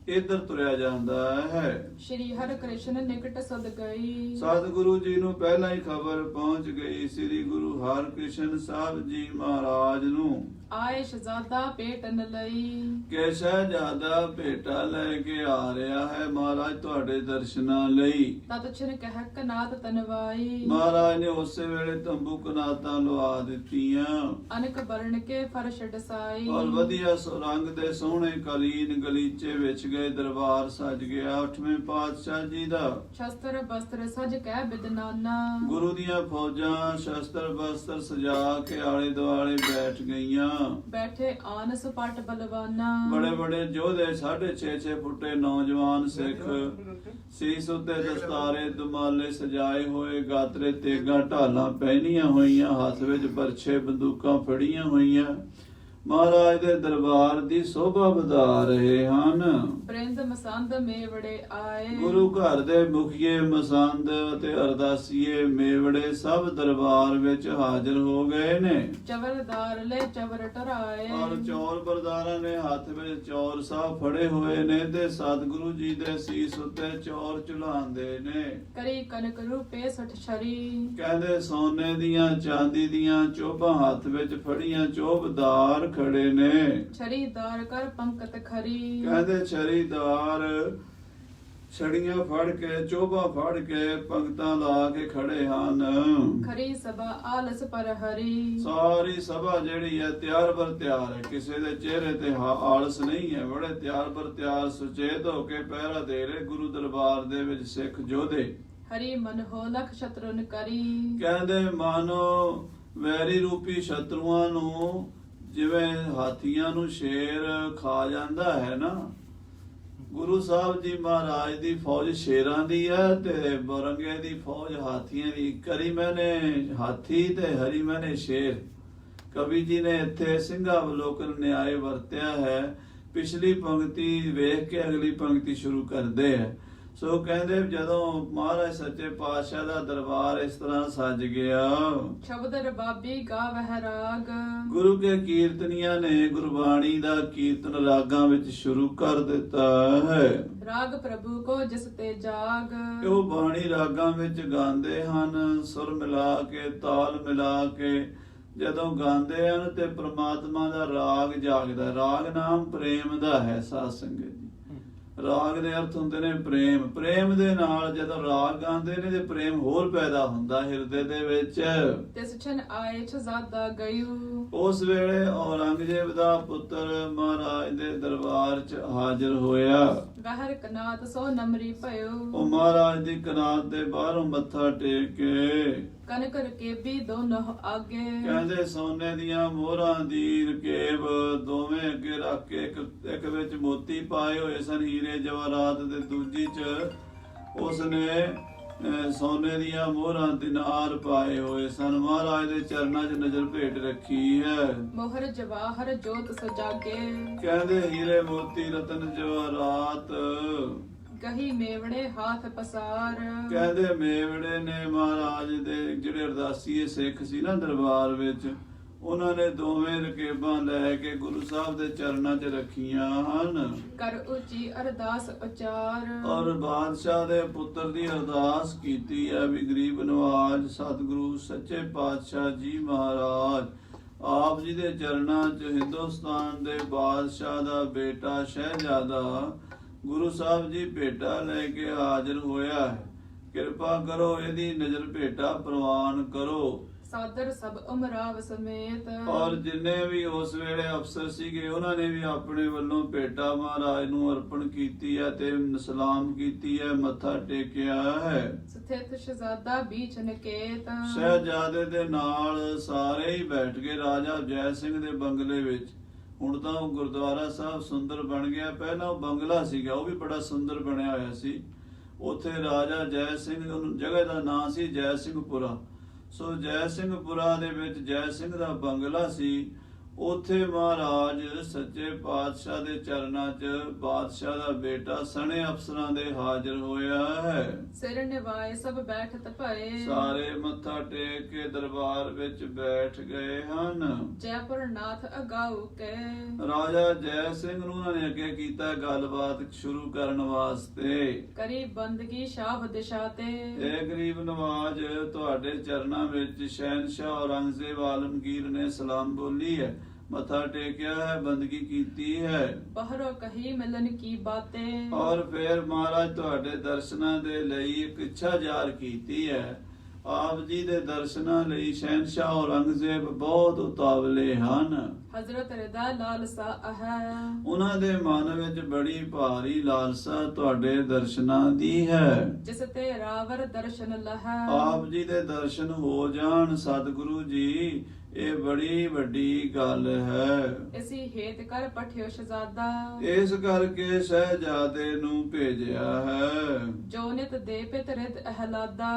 ਇੱਧਰ ਤੁਰਿਆ ਜਾਂਦਾ ਹੈ। ਸ਼੍ਰੀ ਹਰਿ ਕ੍ਰਿਸ਼ਨ ਨਿਕਟ ਸਦ ਗਈ। ਸਤਿਗੁਰੂ ਜੀ ਨੂੰ ਪਹਿਲਾਂ ਹੀ ਖਬਰ ਪਹੁੰਚ ਗਈ। ਸ੍ਰੀ ਗੁਰੂ ਹਰਿਕ੍ਰਿਸ਼ਨ ਸਾਹਿਬ ਜੀ ਮਹਾਰਾਜ ਨੂੰ ਆਏ ਸ਼ਹਜ਼ਾਦਾ ਭੇਟਨ ਲਈ। ਕਿ ਸ਼ਹਿਜ਼ਾਦਾ ਭੇਟਾ ਲੈ ਕੇ ਆ ਰਿਹਾ ਹੈ ਮਹਾਰਾਜ ਤੁਹਾਡੇ ਦਰਸ਼ਨਾਂ ਲਈ। ਤਤ ਛਿਨ ਕਹਿ ਕਨਾਤ ਤਨਵਾਈ। ਮਹਾਰਾਜ ਨੇ ਉਸੇ ਵੇਲੇ ਤੰਬੂ ਕਨਾਤਾਂ ਲਵਾ ਦਿੱਤੀਆਂ। ਅਨਕ ਬਰਨ ਕੇ ਫਰਸ਼ ਡਸਾਈ। ਔਰ ਵਧੀਆ ਰੰਗ ਦੇ ਸੋਹਣੇ ਕਾਲੀਨ ਗਲੀਚੇ ਵਿੱਚ ਗਏ, ਦਰਬਾਰ ਸਜ ਗਿਆ 8ਵੇਂ ਪਾਤਸ਼ਾਹ ਜੀ ਦਾ। ਸ਼ਸਤਰ ਬਸਤਰ ਸਜ ਕਹਿ ਬਿਦਨਾਨਾ। ਗੁਰੂ ਦੀਆਂ ਫੌਜਾਂ ਸ਼ਸਤਰ ਬਸਤਰ ਸਜਾ ਕੇ ਆਲੇ ਦੁਆਲੇ ਬੈਠ ਗਈਆਂ। ਬੈਠੇ ਆਨ ਸਪਾਟ ਬਲਵਾਨਾ। ਬੜੇ ਬੜੇ ਯੋਧੇ 6.5 ਫੁੱਟੇ ਨੌਜਵਾਨ ਸਿੱਖ, ਸੀਸ ਉੱਤੇ ਦਸਤਾਰੇ ਦੁਮਾਲੇ ਸਜਾਏ ਹੋਏ, ਗਾਤਰੇ ਤੇਗਾਂ ਢਾਲਾਂ ਪਹਿਨੀਆਂ ਹੋਈਆਂ, ਹੱਥ ਵਿੱਚ ਬਰਛੇ ਬੰਦੂਕਾਂ ਫੜੀਆਂ ਹੋਈਆਂ, ਮਹਾਰਾਜ ਦੇ ਦਰਬਾਰ ਦੀ ਸ਼ੋਭਾ ਵਧਾ ਰਹੇ ਹਨ। ਬ੍ਰਿੰਦ ਮਸੰਦ ਮੇਵੜੇ ਆਏ। ਗੁਰੂ ਘਰ ਦੇ ਮੁਖੀਏ ਮਸੰਦ ਤੇ ਅਰਦਾਸੀਏ ਮੇਵੜੇ ਸਭ ਦਰਬਾਰ ਵਿੱਚ ਹਾਜ਼ਰ ਹੋ ਗਏ ਨੇ। ਚਵਰਦਾਰ ਲੈ ਚਵਰ ਟਰਾਏ। ਔਰ ਚੌਰ ਬਰਦਾਰਾਂ ਨੇ ਹੱਥ ਵਿੱਚ ਚੌਰ ਸਾਹਿਬ ਫੜੇ ਹੋਏ ਨੇ ਤੇ ਸਤਿਗੁਰੂ ਜੀ ਦੇ ਸੀਸ ਉੱਤੇ ਚੌਰ ਝੁਲਾਉਂਦੇ ਨੇ। ਕਰੀ ਕਨਕ ਰੂਪੇ ਸਠ ਛਰੀ। ਕਹਿੰਦੇ ਸੋਨੇ ਦੀਆਂ ਚਾਂਦੀ ਦੀਆਂ ਚੋਭਾਂ ਹੱਥ ਵਿੱਚ ਫੜੀਆਂ ਚੋਬਦਾਰ ਖੜੇ ਨੇ। ਛਰੀਦਾਰ ਕਰ ਪੰਕਤ ਖਰੀ। ਕਹਿੰਦੇ ਛਰੀਦਾਰ ਛੜੀਆਂ ਫੜ ਕੇ ਚੋਭਾ ਫੜ ਕੇ ਪੰਕਤਾਂ ਲਾ ਕੇ ਖੜੇ ਹਨ। ਖਰੀ ਸਭਾ ਆਲਸ ਪਰ ਹਰੀ। ਸਾਰੀ ਸਭਾ ਜਿਹੜੀ ਹੈ ਤਿਆਰ ਬਰ ਤਿਆਰ ਹੈ, ਕਿਸੇ ਦੇ ਚਿਹਰੇ ਤੇ ਆਲਸ ਨਹੀਂ ਹੈ, ਬੜੇ ਤਿਆਰ ਬਰ ਤਿਆਰ ਸੁਚੇਤ ਹੋ ਕੇ ਪਹਿਰਾ ਦੇ ਰਹੇ ਗੁਰੂ ਦਰਬਾਰ ਦੇ ਵਿੱਚ ਸਿੱਖ ਯੋਧੇ। ਹਰੀ ਮਨ ਹੋ ਲਖ ਸ਼ਤਰੁਨ ਕਰੀ। ਕਹਿੰਦੇ ਮਾਨੋ ਵੈਰੀ ਰੂਪੀ ਸ਼ਤਰੂਆਂ ਨੂੰ ਜਿਵੇਂ ਹਾਥੀਆਂ ਨੂੰ ਸ਼ੇਰ ਖਾ ਜਾਂਦਾ ਹੈ ਨਾ, ਗੁਰੂ ਸਾਹਿਬ ਜੀ ਮਹਾਰਾਜ ਦੀ ਫੌਜ ਸ਼ੇਰਾਂ ਦੀ ਹੈ ਤੇ ਬਰੰਗੇ ਦੀ ਫੌਜ ਹਾਥੀਆਂ ਦੀ। ਕਰੀ ਮੈਨੇ ਹਾਥੀ ਤੇ ਹਰੀ ਮੈਨੇ ਸ਼ੇਰ। ਕਵੀ ਜੀ ਨੇ ਇੱਥੇ ਸਿੰਘਾਵਲੋਕਨ ਨਿਆਏ ਵਰਤਿਆ ਹੈ। ਪਿਛਲੀ ਪੰਕਤੀ ਵੇਖ ਕੇ ਅਗਲੀ ਪੰਕਤੀ ਸ਼ੁਰੂ ਕਰਦੇ ਹੈ। ਸੋ ਕਹਿੰਦੇ ਜਦੋਂ ਮਹਾਰਾਜ ਸੱਚੇ ਪਾਤਸ਼ਾਹ ਦਾ ਦਰਬਾਰ ਇਸ ਤਰ੍ਹਾਂ ਸਜ ਗਿਆ, ਸ਼ਬਦ ਰਬਾਬੀ ਗਾਵਹਿ ਰਾਗ। ਗੁਰੂ ਕੇ ਕੀਰਤਨੀਆਂ ਨੇ ਗੁਰਬਾਣੀ ਦਾ ਕੀਰਤਨ ਰਾਗਾਂ ਵਿੱਚ ਸ਼ੁਰੂ ਕਰ ਦਿੱਤਾ ਹੈ। ਰਾਗ ਪ੍ਰਭੂ ਕੋ ਜਿਸ ਤੇ ਜਾਗ। ਉਹ ਬਾਣੀ ਰਾਗਾਂ ਵਿੱਚ ਗਾਉਂਦੇ ਹਨ, ਸੁਰ ਮਿਲਾ ਕੇ ਤਾਲ ਮਿਲਾ ਕੇ ਜਦੋਂ ਗਾਉਂਦੇ ਹਨ ਤੇ ਪ੍ਰਮਾਤਮਾ ਦਾ ਰਾਗ ਜਾਗਦਾ। ਰਾਗ ਨਾਮ ਪ੍ਰੇਮ ਦਾ ਹੈ ਸਾਧ ਸੰਗਤ ਜੀ। ਰਾਗ ਦੇ ਅਰਥ ਹੁੰਦੇ ਨੇ ਪ੍ਰੇਮ। ਪ੍ਰੇਮ ਦੇ ਨਾਲ ਜਦੋਂ ਰਾਗ ਗਾਉਂਦੇ ਨੇ ਤੇ ਪ੍ਰੇਮ ਹੋਰ ਪੈਦਾ ਹੁੰਦਾ ਹਿਰਦੇ ਦੇ ਵਿੱਚ। ਤਿਸ ਛਨ ਆਏ ਸ਼ਹਜ਼ਾਦਾ ਗਯੂ। ਉਸ ਵੇਲੇ ਔਰੰਗਜ਼ੇਬ ਦਾ ਪੁੱਤਰ ਮਹਾਰਾਜ ਦੇ ਦਰਬਾਰ 'ਚ ਹਾਜ਼ਰ ਹੋਇਆ। ਗਹਿਰ ਕਨਾਤ ਸੋ ਨਮਰੀ ਭਇਓ। ਉਹ ਮਹਾਰਾਜ ਦੀ ਕਨਾਤ ਦੇ ਬਾਹਰੋਂ ਮੱਥਾ ਟੇਕ ਕੇ ਕਨਕ ਰਕੇਬੀ ਦੋਨੋਂ ਆਗੇ। ਕਹਿੰਦੇ ਸੋਨੇ ਦੀਆਂ ਮੋਹਰਾਂ ਦੀ ਰਕੇਬ ਦੋਵੇਂ ਅੱਗੇ ਰੱਖ ਕੇ ਇੱਕ ਵਿੱਚ ਮੋਤੀ ਪਾਏ ਹੋਏ ਸਨ ਹੀਰੇ ਜਵਾਹਰਾਤ ਦੇ, ਦੂਜੀ 'ਚ ਉਸਨੇ ਸੋਨੇ ਦੀਆਂ ਮੋਹਰਾਂ ਦਿਨਾਰ ਪਾਏ ਹੋਏ ਸਨ। ਮਹਾਰਾਜ ਦੇ ਚਰਨਾਂ 'ਚ ਨਜ਼ਰ ਭੇਟ ਰੱਖੀ ਹੈ। ਮੋਹਰ ਜਵਾਹਰ ਜੋਤ ਸਜਾਗੇ। ਕਹਿੰਦੇ ਹੀਰੇ ਮੋਤੀ ਰਤਨ ਜਵਾਹਰਾਤ ਗਹੀ ਮੇਵੜੇ ਹਾਥ ਪਸਾਰ। ਕਹਿੰਦੇ ਮੇਵੜੇ ਨੇ ਮਹਾਰਾਜ ਦੇ ਜਿਹੜੇ ਅਰਦਾਸੀਏ ਸਿੱਖ ਸੀ ਨਾ ਦਰਬਾਰ ਵਿੱਚ, ਉਹਨਾਂ ਨੇ ਦੋਵੇਂ ਰਕੇਬਾਂ ਲੈ ਕੇ ਗੁਰੂ ਸਾਹਿਬ ਦੇ ਚਰਨਾਂ 'ਚ ਰੱਖੀਆਂ ਹਨ। ਕਰ ਉੱਚੀ ਅਰਦਾਸ ਉਚਾਰ। ਔਰ ਬਾਦਸ਼ਾਹ ਦੇ ਪੁੱਤਰ ਦੀ ਅਰਦਾਸ ਕੀਤੀ ਹੈ ਵੀ ਗਰੀਬ ਨਵਾਜ ਸਤਿਗੁਰੂ ਸੱਚੇ ਪਾਤਸ਼ਾਹ ਜੀ ਮਹਾਰਾਜ ਆਪ ਜੀ ਦੇ ਚਰਨਾਂ 'ਚ ਹਿੰਦੁਸਤਾਨ ਦੇ ਬਾਦਸ਼ਾਹ ਦਾ ਬੇਟਾ ਸ਼ਹਿਜ਼ਾਦਾ ਗੁਰੂ ਸਾਹਿਬ ਜੀ ਭੇਟਾ ਲੈ ਕੇ ਹਾਜ਼ਰ ਹੋਇਆ ਹੈ। ਕਿਰਪਾ ਕਰੋ ਇਹਦੀ ਨਜ਼ਰ ਭੇਟਾ ਪ੍ਰਵਾਨ ਕਰੋ। ਸਾਦਰ ਸਭ ਉਮਰਾਵ ਸਮੇਤ। ਔਰ ਜਿੰਨੇ ਵੀ ਉਸ ਵੇਲੇ ਅਫਸਰ ਸੀਗੇ ਉਹਨਾਂ ਨੇ ਵੀ ਆਪਣੇ ਵੱਲੋਂ ਭੇਟਾ ਮਹਾਰਾਜ ਨੂੰ ਅਰਪਣ ਕੀਤੀ ਹੈ ਤੇ ਸਲਾਮ ਕੀਤੀ ਹੈ, ਮੱਥਾ ਟੇਕਿਆ ਹੈ। ਸਥਿਤ ਸ਼ਹਜ਼ਾਦਾ ਬੀਚ ਨਕੇਤ। ਸ਼ਹਿਜ਼ਾਦੇ ਦੇ ਨਾਲ ਸਾਰੇ ਹੀ ਬੈਠ ਕੇ ਰਾਜਾ ਜੈ ਸਿੰਘ ਦੇ ਬੰਗਲੇ ਵਿੱਚ। ਹੁਣ ਤਾਂ ਉਹ ਗੁਰਦੁਆਰਾ ਸਾਹਿਬ ਸੁੰਦਰ ਬਣ ਗਿਆ, ਪਹਿਲਾਂ ਉਹ ਬੰਗਲਾ ਸੀਗਾ, ਉਹ ਵੀ ਬੜਾ ਸੁੰਦਰ ਬਣਿਆ ਹੋਇਆ ਸੀ। ਉੱਥੇ ਰਾਜਾ ਜੈ ਸਿੰਘ, ਜਗ੍ਹਾ ਦਾ ਨਾਂ ਸੀ ਜੈ ਸਿੰਘਪੁਰਾ। ਸੋ ਜੈ ਸਿੰਘਪੁਰਾ ਦੇ ਵਿੱਚ ਜੈ ਸਿੰਘ ਦਾ ਬੰਗਲਾ ਸੀ। ਉੱਥੇ ਮਹਾਰਾਜ ਸੱਚੇ ਪਾਤਸ਼ਾਹ ਦੇ ਚਰਨਾਂ 'ਚ ਬਾਦਸ਼ਾਹ ਦਾ ਬੇਟਾ ਸਣੇ ਅਫਸਰਾਂ ਦੇ ਹਾਜ਼ਰ ਹੋਇਆ ਹੈ। ਸਿਰ ਨਿਵਾਏ ਸਭ ਬੈਠਤ ਭਏ। ਸਾਰੇ ਮੱਥਾ ਟੇਕ ਕੇ ਦਰਬਾਰ ਵਿੱਚ ਬੈਠ ਗਏ ਹਨ। ਜੈਪੁਰ ਨਾਥ ਅਗਾਊ ਕੇ। ਰਾਜਾ ਜੈ ਸਿੰਘ ਨੂੰ ਉਹਨਾਂ ਨੇ ਅੱਗੇ ਕੀਤਾ ਗੱਲਬਾਤ ਸ਼ੁਰੂ ਕਰਨ ਵਾਸਤੇ। ਕਰੀ ਬੰਦਗੀ ਸ਼ਾਹ ਦਿਸ਼ਾ ਤੇ। ਇਹ ਗਰੀਬ ਨਵਾਜ ਤੁਹਾਡੇ ਚਰਨਾਂ ਵਿੱਚ ਸ਼ਹਿਨशाह ਔਰੰਗਜ਼ੇਬ ਆਲਮਗੀਰ ਨੇ ਸਲਾਮ ਬੋਲੀ ਹੈ, ਮੱਥਾ ਟੇਕਿਆ ਹੈ, ਬੰਦਗੀ ਕੀਤੀ ਹੈ। ਬਹਰੋ ਕਹੀ ਮਿਲਨ ਕੀ ਬਾਤੇ। ਔਰ ਫਿਰ ਮਹਾਰਾਜ ਤੁਹਾਡੇ ਦਰਸ਼ਨਾਂ ਦੇ ਲਈ ਇੱਕ ਇੱਛਾ ਜ਼ਾਹਰ ਕੀਤੀ ਹੈ। ਆਪ ਜੀ ਦੇ ਦਰਸ਼ਨਾਂ ਲਈ ਸ਼ਹਿਨशाह ਔਰੰਗਜ਼ੇਬ ਬਹੁਤ ਉਤਾਵਲੇ ਹਨ। ਹਜ਼ਰਤ ਰਿਦਾ ਲਾਲਸਾ ਹੈ। ਉਹਨਾਂ ਦੇ ਮਨ ਵਿੱਚ ਬੜੀ ਭਾਰੀ ਲਾਲਸਾ ਤੁਹਾਡੇ ਦਰਸ਼ਨਾਂ ਦੀ ਹੈ। ਜਿਸ ਤੇ ਰਾਵਰ ਦਰਸ਼ਨ ਲਹੈ। ਆਪ ਜੀ ਦੇ ਦਰਸ਼ਨ ਹੋ ਜਾਣ ਸਤਿਗੁਰੂ ਜੀ, ਇਹ ਬੜੀ ਵੱਡੀ ਗੱਲ ਹੈ। ਇਸੀ ਹੇਤ ਕਰ ਪਠਿਓ ਸ਼ਹਜ਼ਾਦਾ। ਇਸ ਕਰਕੇ ਸ਼ਹਿਜ਼ਾਦੇ ਨੂੰ ਭੇਜਿਆ ਹੈ। ਜੋ ਨਿਤ ਦੇ ਪਿਤ ਰਿਤ ਅਹਲਾਦਾ।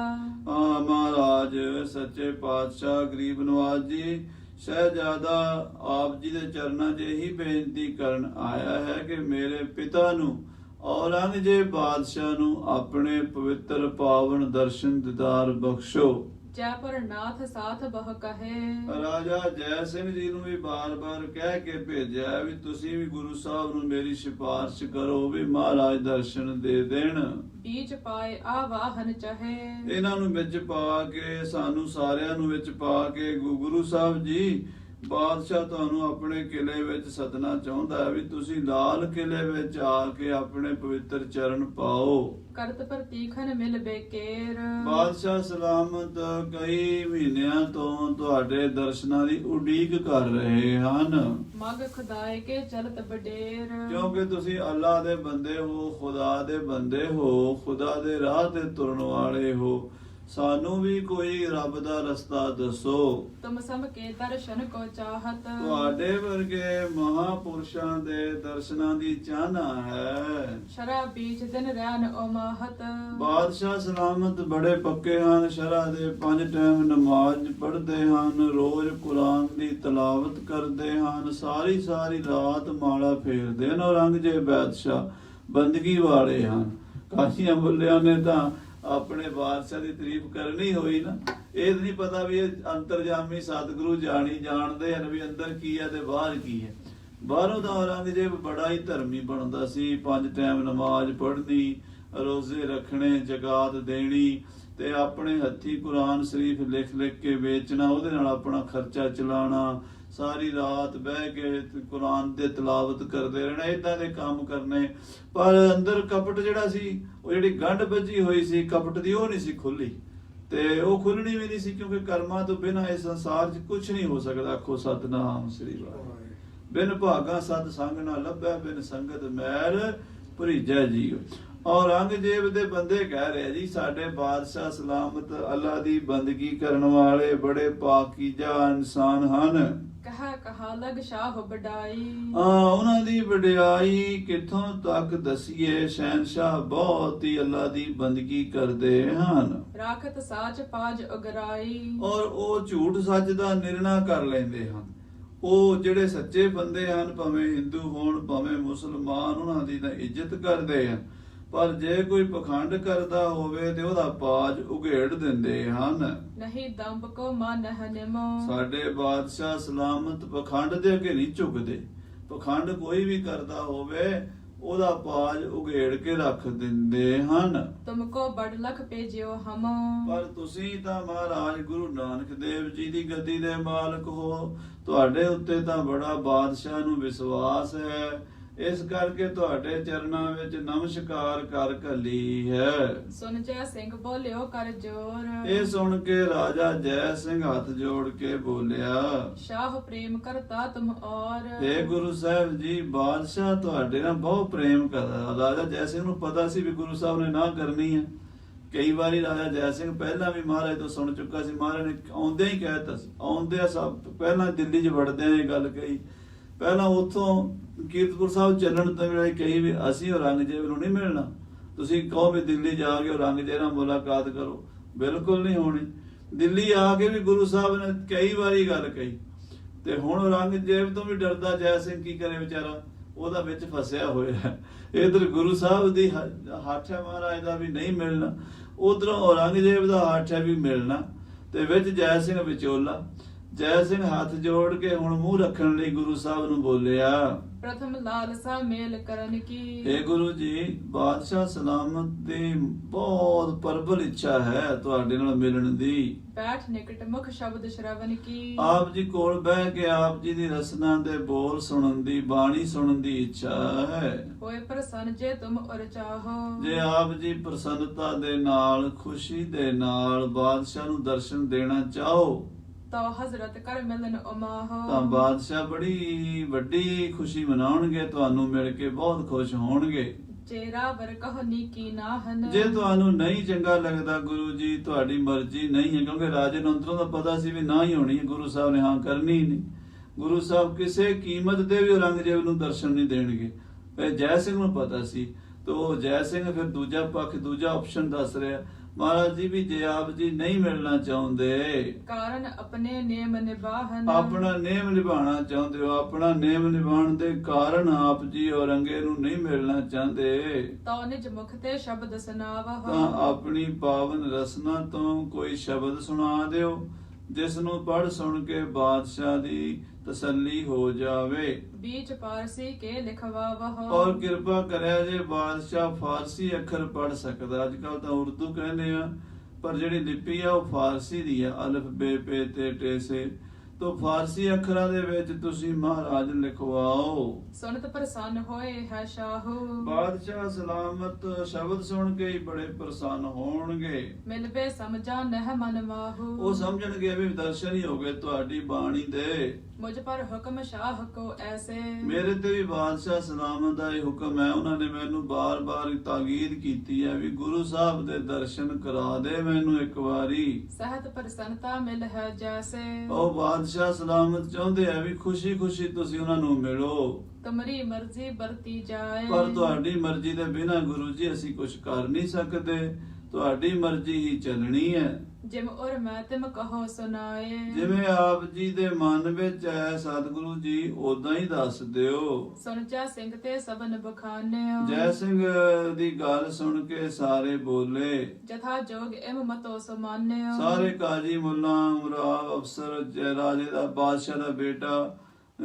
ਆ ਮਹਾਰਾਜ ਸੱਚੇ ਪਾਤਸ਼ਾਹ ਗਰੀਬ ਨਵਾਜ ਜੀ ਸ਼ਹਿਜ਼ਾਦਾ ਆਪ ਜੀ ਦੇ ਚਰਨਾਂ 'ਚ ਇਹੀ ਬੇਨਤੀ ਕਰਨ ਆਇਆ ਹੈ ਕਿ ਮੇਰੇ ਪਿਤਾ ਨੂੰ ਔਰੰਗਜ਼ੇਬ ਬਾਦਸ਼ਾਹ ਨੂੰ ਆਪਣੇ ਪਵਿੱਤਰ ਪਾਵਨ ਦਰਸ਼ਨ ਦੀਦਾਰ ਬਖਸ਼ੋ। ਜੈਪੁਰ ਨਾਥ ਸਾਥ ਬਹ ਕਹੇ। ਰਾਜਾ ਜੈ ਸਿੰਘ ਜੀ ਨੂੰ ਵੀ ਬਾਰ-ਬਾਰ ਕਹਿ ਕੇ ਭੇਜਿਆ ਵੀ ਤੁਸੀਂ ਵੀ ਗੁਰੂ ਸਾਹਿਬ ਨੂੰ ਮੇਰੀ ਸਿਫਾਰਿਸ਼ ਕਰੋ ਵੀ ਮਹਾਰਾਜ ਦਰਸ਼ਨ ਦੇ ਦੇਣ। ਬੀਚ ਪਾਏ ਆਵਾਹਨ ਚਾਹੇ। ਇਹਨਾਂ ਨੂੰ ਵਿੱਚ ਪਾ ਕੇ, ਸਾਨੂੰ ਸਾਰਿਆਂ ਨੂੰ ਵਿੱਚ ਪਾ ਕੇ ਗੁਰੂ ਸਾਹਿਬ ਜੀ ਬਾਦਸ਼ਾਹ ਤੁਹਾਨੂੰ ਆਪਣੇ ਕਿਲੇ ਵਿੱਚ ਸੱਦਣਾ ਚਾਹੁੰਦਾ ਹੈ ਵੀ ਤੁਸੀਂ ਲਾਲ ਕਿਲੇ ਵਿੱਚ ਆ ਕੇ ਆਪਣੇ ਪਵਿੱਤਰ ਚਰਨ ਪਾਓ। ਕਰਤ ਪ੍ਰਤੀਖਨ ਮਿਲ ਬੇਕੇਰ। ਬਾਦਸ਼ਾਹ ਸਲਾਮਤ ਕਈ ਮਹੀਨਿਆਂ ਤੋਂ ਤੁਹਾਡੇ ਦਰਸ਼ਨਾਂ ਦੀ ਉਡੀਕ ਕਰ ਰਹੇ ਹਨ। ਮਗ ਖੁਦਾਏ ਕੇ ਚਲਤ ਬਡੇਰ। ਕਿਉਂਕਿ ਤੁਸੀਂ ਅੱਲਾਹ ਦੇ ਬੰਦੇ ਹੋ, ਖੁਦਾ ਦੇ ਬੰਦੇ ਹੋ, ਖੁਦਾ ਦੇ ਰਾਹ ਤੇ ਤੁਰਨ ਵਾਲੇ ਹੋ। ਸਾਨੂੰ ਵੀ ਕੋਈ ਰੱਬ ਦਾ ਰਸਤਾ ਦੱਸੋ। ਤੁਮ ਸਮ ਕੇ ਦਰਸ਼ਨ ਕੋ ਚਾਹਤ। ਤੁਹਾਡੇ ਵਰਗੇ ਮਹਾਪੁਰਸ਼ਾਂ ਦੇ ਦਰਸ਼ਨਾਂ ਦੀ ਚਾਹਨਾ ਹੈ। ਸ਼ਰਾ ਬੀਚ ਦਿਨ ਰਹਿਨ ਉਮਾਹਤ। ਬਾਦਸ਼ਾਹ ਸਲਾਮਤ ਬੜੇ ਪੱਕੇ ਹਨ, ਸ਼ਰ੍ਹਾ ਦੇ 5 ਟਾਈਮ ਨਮਾਜ਼ ਪੜ੍ਹਦੇ ਹਨ, ਰੋਜ਼ ਕੁਰਾਨ ਦੀ ਤਲਾਵਤ ਕਰਦੇ ਹਨ, ਸਾਰੀ ਰਾਤ ਮਾਲਾ ਫੇਰਦੇ ਹਨ। ਔਰੰਗਜ਼ੇਬ ਬਾਦਸ਼ਾਹ ਬੰਦਗੀ ਵਾਲੇ ਹਨ। ਕਾਸ਼ੀਆਂ ਬੁੱਲਿਆਂ ਨੇ ਤਾਂ ਆਪਣੇ ਬਾਦਸ਼ਾਹ ਦੀ ਤਾਰੀਫ ਕਰਨੀ ਹੋਈ ਨਾ, ਇਹ ਨਹੀਂ ਪਤਾ ਵੀ ਇਹ ਅੰਤਰਜਾਮੀ ਸਤਿਗੁਰੂ ਜਾਣਦੇ ਹਨ ਵੀ ਅੰਦਰ ਕੀ ਹੈ ਤੇ ਬਾਹਰ ਕੀ ਹੈ। ਬਾਹਰੋਂ ਤਾਂ ਔਰੰਗਜ਼ੇਬ ਬੜਾ ਹੀ ਧਰਮੀ ਬਣਦਾ ਸੀ, 5 ਟਾਈਮ ਨਮਾਜ਼ ਪੜ੍ਹਨੀ, ਰੋਜ਼ੇ ਰੱਖਣੇ, ਜ਼ਕਾਤ ਦੇਣੀ ਤੇ ਆਪਣੇ ਹੱਥੀ ਕੁਰਾਨ ਸ਼ਰੀਫ ਲਿਖ ਕੇ ਵੇਚਣਾ, ਉਹਦੇ ਨਾਲ ਆਪਣਾ ਖਰਚਾ ਚਲਾਉਣਾ, ਸਾਰੀ ਰਾਤ ਬਹਿ ਕੇ ਕੁਰਾਨ ਦੇ ਤਿਲਾਵਤ ਕਰਦੇ ਰਹਿਣਾ, ਇਦਾਂ ਦੇ ਕੰਮ ਕਰਨੇ। ਪਰ ਅੰਦਰ ਕਪਟ ਜਿਹੜਾ ਸੀ, ਉਹ ਜਿਹੜੀ ਗੰਢ ਵੱਜੀ ਹੋਈ ਸੀ ਕਪਟ ਦੀ, ਉਹ ਨਹੀਂ ਸੀ ਖੁੱਲੀ, ਤੇ ਉਹ ਖੁੱਲਣੀ ਵੀ ਨਹੀਂ ਸੀ, ਕਿਉਂਕਿ ਕਰਮਾਂ ਤੋਂ ਬਿਨਾਂ ਇਸ ਸੰਸਾਰ 'ਚ ਕੁਝ ਨਹੀਂ ਹੋ ਸਕਦਾ। ਆਖੋ ਸਤਨਾਮ ਸ੍ਰੀ ਵਾਹਿਗੁਰੂ। ਬਿਨ ਭਾਗਾ ਸਤ ਸੰਗ ਨਾ ਲੱਭੈ, ਬਿਨ ਸੰਗਤ ਮੈਲ ਭਰੀਜੈ ਜੀਉ। ਔਰੰਗਜ਼ੇਬ ਦੇ ਬੰਦੇ ਕਹਿ ਰਹੇ ਜੀ, ਸਾਡੇ ਬਾਦਸ਼ਾਹ ਸਲਾਮਤ ਅੱਲਾ ਦੀ ਬੰਦਗੀ ਕਰਨ ਵਾਲੇ ਬੜੇ ਪਾਕੀਜ਼ਾ ਇਨਸਾਨ ਹਨ। ਕਹਾ ਲਗ ਸ਼ਾਹ ਵਡਾਈ। ਉਹਨਾਂ ਦੀ ਵਡਿਆਈ ਕਿੱਥੋਂ ਤੱਕ ਦਸੀਏ, ਸ਼ਹਿਨशाह ਬਹੁਤ ਹੀ ਅੱਲਾ ਦੀ ਬੰਦਗੀ ਕਰਦੇ ਹਨ। ਰਾਖਤ ਸਾਚ ਪਾਜ ਉਗਰਾਈ। ਔਰ ਉਹ ਝੂਠ ਸੱਚ ਦਾ ਨਿਰਣਾ ਕਰ ਲੈਂਦੇ ਹਨ। ਉਹ ਜਿਹੜੇ ਸੱਚੇ ਬੰਦੇ ਹਨ, ਭਾਵੇਂ ਹਿੰਦੂ ਹੋਣ ਭਾਵੇਂ ਮੁਸਲਮਾਨ, ਉਹਨਾਂ ਦੀ ਤਾਂ ਇੱਜ਼ਤ ਕਰਦੇ ਹਨ। ਪਰ ਜੇ ਕੋਈ ਪਖੰਡ ਕਰਦਾ ਹੋਵੇ ਤੇ ਉਹਦਾ ਪਾਜ ਉਘੇੜ ਦਿੰਦੇ ਹਨ। ਨਹੀਂ ਦੰਭ ਕੋ ਮਨ ਹਨਿਮੋ। ਸਾਡੇ ਬਾਦਸ਼ਾਹ ਸਲਾਮਤ ਪਖੰਡ ਦੇ ਅੱਗੇ ਨਹੀਂ ਝੁਕਦੇ। ਪਖੰਡ ਕੋਈ ਵੀ ਕਰਦਾ ਹੋਵੇ ਉਹਦਾ ਪਾਜ ਉਘੇੜ ਕੇ ਰੱਖ ਦਿੰਦੇ ਹਨ। ਤੁਮਕੋ ਬੜ ਲਖ ਭੇਜਿਓ ਹਮ। ਪਰ ਤੁਸੀਂ ਤਾਂ ਮਹਾਰਾਜ ਗੁਰੂ ਨਾਨਕ ਦੇਵ ਜੀ ਦੀ ਗੱਦੀ ਦੇ ਮਾਲਕ ਹੋ, ਤੁਹਾਡੇ ਉੱਤੇ ਤਾਂ ਬੜਾ ਬਾਦਸ਼ਾਹ ਨੂੰ ਵਿਸ਼ਵਾਸ ਹੈ, ਇਸ ਕਰਕੇ ਤੁਹਾਡੇ ਚਰਨਾਂ ਵਿੱਚ ਨਮਸਕਾਰ ਕਰ ਘੱਲੀ ਹੈ। ਸੁਣ ਜੈ ਸਿੰਘ ਬੋਲਿਓ ਕਰ ਜੋਰ। ਇਹ ਸੁਣ ਕੇ ਰਾਜਾ ਜੈ ਸਿੰਘ ਹੱਥ ਜੋੜ ਕੇ ਬੋਲਿਆ, ਸ਼ਾਹ ਪ੍ਰੇਮ ਕਰਤਾ ਤੁਮ ਔਰ। हे ਗੁਰੂ ਸਾਹਿਬ ਜੀ, ਬਾਦਸ਼ਾਹ ਤੁਹਾਡੇ ਨਾਲ ਬਹੁਤ ਪ੍ਰੇਮ ਕਰਦਾ। ਰਾਜਾ ਜੈ ਸਿੰਘ ਨੂੰ ਪਤਾ ਸੀ ਵੀ ਗੁਰੂ ਸਾਹਿਬ ਨੇ ਨਾ ਕਰਨੀ ਹੈ। ਕਈ ਵਾਰੀ ਰਾਜਾ ਜੈ ਸਿੰਘ ਪਹਿਲਾਂ ਵੀ ਮਹਾਰਾਜ ਤੋਂ ਸੁਣ ਚੁੱਕਾ ਸੀ। ਮਹਾਰਾਜ ਨੇ ਆਉਂਦਿਆਂ ਹੀ ਕਹਿ ਦਿੱਤਾ ਸੀ, ਆਉਂਦਿਆਂ ਸਭ ਪਹਿਲਾਂ ਦਿੱਲੀ 'ਚ ਵੜਦਿਆਂ ਇਹ ਗੱਲ ਕਹੀ। ਪਹਿਲਾਂ ਉੱਥੋਂ ਕੀਰਤਪੁਰ ਸਾਹਿਬ ਚੱਲਣ ਤੋਂ ਵੇਲੇ ਕਹੀ ਵੀ ਅਸੀਂ ਔਰੰਗਜ਼ੇਬ ਨੂੰ ਨਹੀਂ ਮਿਲਣਾ। ਤੁਸੀਂ ਕਹੋ ਵੀ ਦਿੱਲੀ ਜਾ ਕੇ ਔਰੰਗਜ਼ੇਬ ਨਾਲ ਮੁਲਾਕਾਤ ਕਰੋ, ਬਿਲਕੁਲ ਨਹੀਂ ਹੋਣੀ। ਦਿੱਲੀ ਆ ਕੇ ਵੀ ਗੁਰੂ ਸਾਹਿਬ ਨੇ ਕਈ ਵਾਰੀ ਗੱਲ ਕਹੀ, ਤੇ ਹੁਣ ਔਰੰਗਜ਼ੇਬ ਤੋਂ ਵੀ ਡਰਦਾ ਜੈ ਸਿੰਘ ਕੀ ਕਰੇ ਵਿਚਾਰਾ, ਉਹਦਾ ਵਿੱਚ ਫਸਿਆ ਹੋਇਆ। ਇਧਰ ਗੁਰੂ ਸਾਹਿਬ ਦੀ ਹੱਥ ਹੈ ਮਹਾਰਾਜ ਦਾ ਵੀ ਨਹੀਂ ਮਿਲਣਾ, ਉਧਰੋਂ ਔਰੰਗਜ਼ੇਬ ਦਾ ਹੱਥ ਹੈ ਵੀ ਮਿਲਣਾ, ਤੇ ਵਿੱਚ ਜੈ ਸਿੰਘ ਵਿਚੋਲਾ। ਜੈ ਸਿੰਘ ਹੱਥ ਜੋੜ ਕੇ ਹੁਣ ਮੂੰਹ ਰੱਖਣ ਲਈ ਗੁਰੂ ਸਾਹਿਬ ਨੂੰ ਬੋਲਿਆ, ਪ੍ਰਥਮ ਲਾਲਸਾ ਮੇਲ ਕਰਨ ਕੀ। ਇਹ ਗੁਰੂ ਜੀ, ਬਾਦਸ਼ਾਹ ਸਲਾਮਤ ਦੀ ਬਹੁਤ ਪ੍ਰਬਲ ਇੱਛਾ ਹੈ ਤੁਹਾਡੇ ਨਾਲ ਮਿਲਣ ਦੀ। ਬੈਠ ਨਿਕਟ ਮੁਖ ਸ਼ਬਦ ਸ਼ਰਵਨ ਕੀ। ਆਪ ਜੀ ਕੋਲ ਬਹਿ ਕੇ ਆਪ ਜੀ ਦੀ ਰਸਨਾ ਦੇ ਬੋਲ ਸੁਣਨ ਦੀ, ਬਾਣੀ ਸੁਣਨ ਦੀ ਇੱਛਾ ਹੈ। ਹੋਏ ਪ੍ਰਸੰਨ ਜੇ ਤੁਮ ਔਰ ਚਾਹੋ। ਜੇ ਆਪ ਜੀ ਪ੍ਰਸੰਨਤਾ ਦੇ ਨਾਲ, ਖੁਸ਼ੀ ਦੇ ਨਾਲ ਬਾਦਸ਼ਾਹ ਨੂੰ ਦਰਸ਼ਨ ਦੇਣਾ ਚਾਹੋ ਤਾਂ ਹਜ਼ਰਤ ਕਰ ਮਿਲਨ ਉਮਾਹੋ। ਤਾਂ ਬਾਦਸ਼ਾਹ ਬੜੀ ਵੱਡੀ ਖੁਸ਼ੀ ਮਨਾਉਣਗੇ, ਤੁਹਾਨੂੰ ਮਿਲ ਕੇ ਬਹੁਤ ਖੁਸ਼ ਹੋਣਗੇ। ਚੇਰਾ ਵਰ ਕਹੋ ਨੀਕੀ ਨਾ ਹਨ। ਜੇ ਤੁਹਾਨੂੰ ਨਹੀਂ ਚੰਗਾ ਲੱਗਦਾ ਗੁਰੂ ਜੀ, ਤੁਹਾਡੀ ਮਰਜ਼ੀ ਨਹੀਂ ਹੈ, ਕਿਉਂਕਿ ਰਾਜੇ ਨੂੰ ਅੰਦਰੋਂ ਦਾ ਪਤਾ ਸੀ ਵੀ ਨਾ ਹੀ ਹੋਣੀ ਹੈ, ਗੁਰੂ ਸਾਹਿਬ ਨੇ ਹਾਂ ਕਰਨੀ ਹੀ ਨਹੀਂ। ਗੁਰੂ ਸਾਹਿਬ ਕਿਸੇ ਕੀਮਤ ਦੇ ਵੀ ਔਰੰਗਜ਼ੇਬ ਨੂੰ ਦਰਸ਼ਨ ਨਹੀਂ ਦੇਣਗੇ। ਇਹ ਜੈ ਸਿੰਘ ਨੂੰ ਪਤਾ ਸੀ, ਤੇ ਉਹ ਜੈ ਸਿੰਘ ਫਿਰ ਦੂਜਾ ਪੱਖ, ਦੂਜਾ ਆਪਸ਼ਨ ਦੱਸ ਰਿਹਾ, ਮਹਾਰਾਜ ਜੀ ਵੀ ਜੇ ਆਪ ਜੀ ਨਹੀਂ ਮਿਲਣਾ ਚਾਹੁੰਦੇ, ਕਾਰਨ ਆਪਣੇ ਨੇਮ ਨਿਭਾਹਨ। ਆਪਣਾ ਨੇਮ ਨਿਭਾਉਣਾ ਚਾਹੁੰਦੇ ਹੋ, ਆਪਣਾ ਨੇਮ ਨਿਭਾਉਣ ਦੇ ਕਾਰਨ ਆਪ ਜੀ ਔਰੰਗੇ ਨੂੰ ਨਹੀਂ ਮਿਲਣਾ ਚਾਹੁੰਦੇ, ਤਾਂ ਨਿਜ ਮੁਖ ਤੇ ਸ਼ਬਦ ਸੁਣਾਵਹੁ। ਤਾਂ ਆਪਣੀ ਪਾਵਨ ਰਸਨਾ ਤੋਂ ਕੋਈ ਸ਼ਬਦ ਸੁਣਾ ਦਿਓ, ਜਿਸ ਨੂੰ ਪੜ੍ਹ ਸੁਣ ਕੇ ਬਾਦਸ਼ਾਹ ਦੀ ਤਸੱਲੀ ਹੋ ਜਾਵੇ। बीच पारसी के लिखवावह। ਔਰ ਕਿਰਪਾ ਕਰਿਆ ਜੇ ਬਾਦਸ਼ਾਹ ਫਾਰਸੀ ਅੱਖਰ ਪੜ੍ਹ ਸਕਦਾ। ਅੱਜ ਕੱਲ ਤਾਂ ਉਰਦੂ ਕਹਿੰਦੇ ਆ, ਪਰ ਜਿਹੜੀ ਲਿਪੀ ਆ ਉਹ ਫਾਰਸੀ ਦੀ ਆ, ਅਲਫ ਬੇ ਪੇ ਤੇ ਟੇ ਸੇ। ਤੋ ਫਾਰਸੀ ਅੱਖਰਾਂ ਦੇ ਵਿੱਚ ਤੁਸੀਂ ਮਹਾਰਾਜ ਲਿਖਵਾਓ। ਸੁਨਤ ਪ੍ਰਸੰਨ ਹੋਏ ਹੈ ਸ਼ਾਹੂ। ਬਾਦਸ਼ਾਹ ਸਲਾਮਤ ਸ਼ਬਦ ਸੁਣ ਕੇ ਹੀ ਬੜੇ ਪ੍ਰਸੰਨ ਹੋਣਗੇ। ਮਿਲਵੇ ਸਮਝਾ ਨਹਿ ਮਨ ਮਾਹੂ। ਉਹ ਸਮਝਣਗੇ ਵੀ ਦਰਸ਼ਨ ਹੀ ਹੋ ਗਏ ਤੁਹਾਡੀ ਬਾਣੀ ਦੇ। ਮੁਝ ਪਰ ਹੁਕਮ ਸ਼ਾਹ ਕੋ ਐਸੇ। ਮੇਰੇ ਤੇ ਵੀ ਬਾਦਸ਼ਾਹ ਸਲਾਮਤ ਦਾ ਇਹ ਹੁਕਮ ਹੈ, ਉਹਨਾਂ ਨੇ ਮੈਨੂੰ ਬਾਰ-ਬਾਰ ਤਾਕੀਦ ਕੀਤੀ ਹੈ ਵੀ ਗੁਰੂ ਸਾਹਿਬ ਦੇ ਦਰਸ਼ਨ ਕਰਾ ਦੇ ਮੈਨੂੰ ਇੱਕ ਵਾਰੀ। ਸਹਿਤ ਪ੍ਰਸੰਨਤਾ ਮਿਲ ਹੈ ਜੈਸੇ। ਉਹ ਬਾਦਸ਼ਾਹ ਸਲਾਮਤ ਚਾਹੁੰਦੇ ਆ ਵੀ ਖੁਸ਼ੀ-ਖੁਸ਼ੀ ਤੁਸੀਂ ਉਹਨਾਂ ਨੂੰ ਮਿਲੋ। ਤੁਮਰੀ ਮਰਜ਼ੀ ਵਰਤੀ ਜਾਏ। ਪਰ ਤੁਹਾਡੀ ਮਰਜ਼ੀ ਦੇ ਬਿਨਾ ਗੁਰੂ ਜੀ ਅਸੀਂ ਕੁਝ ਕਰ ਨਹੀਂ ਸਕਦੇ, ਤੁਹਾਡੀ ਮਰਜ਼ੀ ਹੀ ਚੱਲਣੀ ਹੈ। ਜਿਮ ਔਰ ਮੈਂ ਤਿਮ ਕਹੋ ਸੁਨਾਏ। ਜਿਵੇਂ ਆਪ ਜੀ ਦੇ ਮਨ ਵਿੱਚ ਹੈ ਸਤਿਗੁਰੂ ਜੀ ਉਦਾਂ ਹੀ ਦੱਸ ਦਿਓ। ਸੁਣਜਾ ਸਿੰਘ ਤੇ ਸਭਨ ਬਖਾਨਿਓ। ਜੈ ਸਿੰਘ ਦੀ ਗੱਲ ਸੁਣ ਕੇ ਸਾਰੇ ਬੋਲੇ। ਜਥਾ ਜੋਗ ਇਮ ਮਤੋ ਸਮਾਨਿਓ। ਸਾਰੇ ਕਾਜੀ ਮੁੱਲਾ ਉਮਰਾ ਅਫਸਰ ਜੈ ਰਾਜੇ ਦਾ ਬਾਦਸ਼ਾਹ ਦਾ ਬੇਟਾ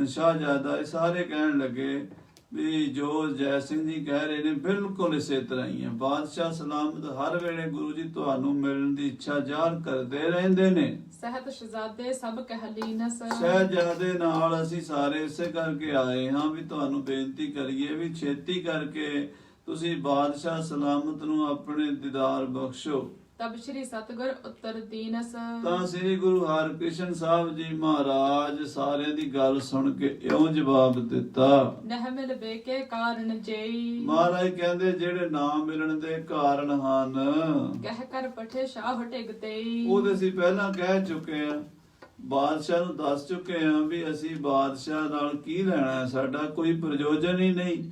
ਸ਼ਾਹਜ਼ਾਦਾ ਇਹ ਸਾਰੇ ਕਹਿਣ ਲੱਗੇ ਵੀ ਜੋ ਜੈ ਸਿੰਘ ਜੀ ਕਹਿ ਰਹੇ ਨੇ ਬਿਲਕੁਲ ਇਸੇ ਤਰ੍ਹਾਂ ਹੀ ਹੈ। ਬਾਦਸ਼ਾਹ ਸਲਾਮਤ ਹਰ ਵੇਲੇ ਗੁਰੂ ਜੀ ਤੁਹਾਨੂੰ ਮਿਲਣ ਦੀ ਇੱਛਾ ਜ਼ਾਹਰ ਕਰਦੇ ਰਹਿੰਦੇ ਨੇ। ਸਹਿਤ ਸ਼ਹਜ਼ਾਦੇ ਸਭ ਕਹਿ ਲੀਨਸ। ਸ਼ਹਿਜ਼ਾਦੇ ਨਾਲ ਅਸੀਂ ਸਾਰੇ ਇਸੇ ਕਰਕੇ ਆਏ ਹਾਂ ਵੀ ਤੁਹਾਨੂੰ ਬੇਨਤੀ ਕਰੀਏ ਵੀ ਛੇਤੀ ਕਰਕੇ ਤੁਸੀਂ ਬਾਦਸ਼ਾਹ ਸਲਾਮਤ ਨੂੰ ਆਪਣੇ ਦੀਦਾਰ ਬਖਸ਼ੋ। ਤਬ ਸ਼੍ਰੀ ਸਤਗੁਰ ਉੱਤਰ ਦੀਨਸ। ਤਾਂ ਸ੍ਰੀ ਗੁਰੂ ਹਰਿਕ੍ਰਿਸ਼ਨ ਸਾਹਿਬ ਜੀ ਮਹਾਰਾਜ ਸਾਰਿਆਂ ਦੀ ਗੱਲ ਸੁਣ ਕੇ ਇਉਂ ਜਵਾਬ ਦਿੱਤਾ। ਨਹਿ ਮਿਲ ਬੇਕੇ ਕਾਰਨ ਜੇਈ। ਮਹਾਰਾਜ ਕਹਿੰਦੇ ਜਿਹੜੇ ਨਾ ਮਿਲਣ ਦੇ ਕਾਰਨ ਹਨ ਕਹਿ ਕਰ ਪਠੇ ਸ਼ਾਹ ਟਿਕ ਤੇਈ। ਉਹਦੇ ਅਸੀਂ ਪਹਿਲਾਂ ਕਹਿ ਚੁੱਕੇ ਆ, ਬਾਦਸ਼ਾਹ ਨੂੰ ਦੱਸ ਚੁੱਕੇ ਆ ਵੀ ਅਸੀਂ ਬਾਦਸ਼ਾਹ ਨਾਲ ਕੀ ਲੈਣਾ ਹੈ, ਸਾਡਾ ਕੋਈ ਪ੍ਰਯੋਜਨ ਹੀ ਨਹੀਂ।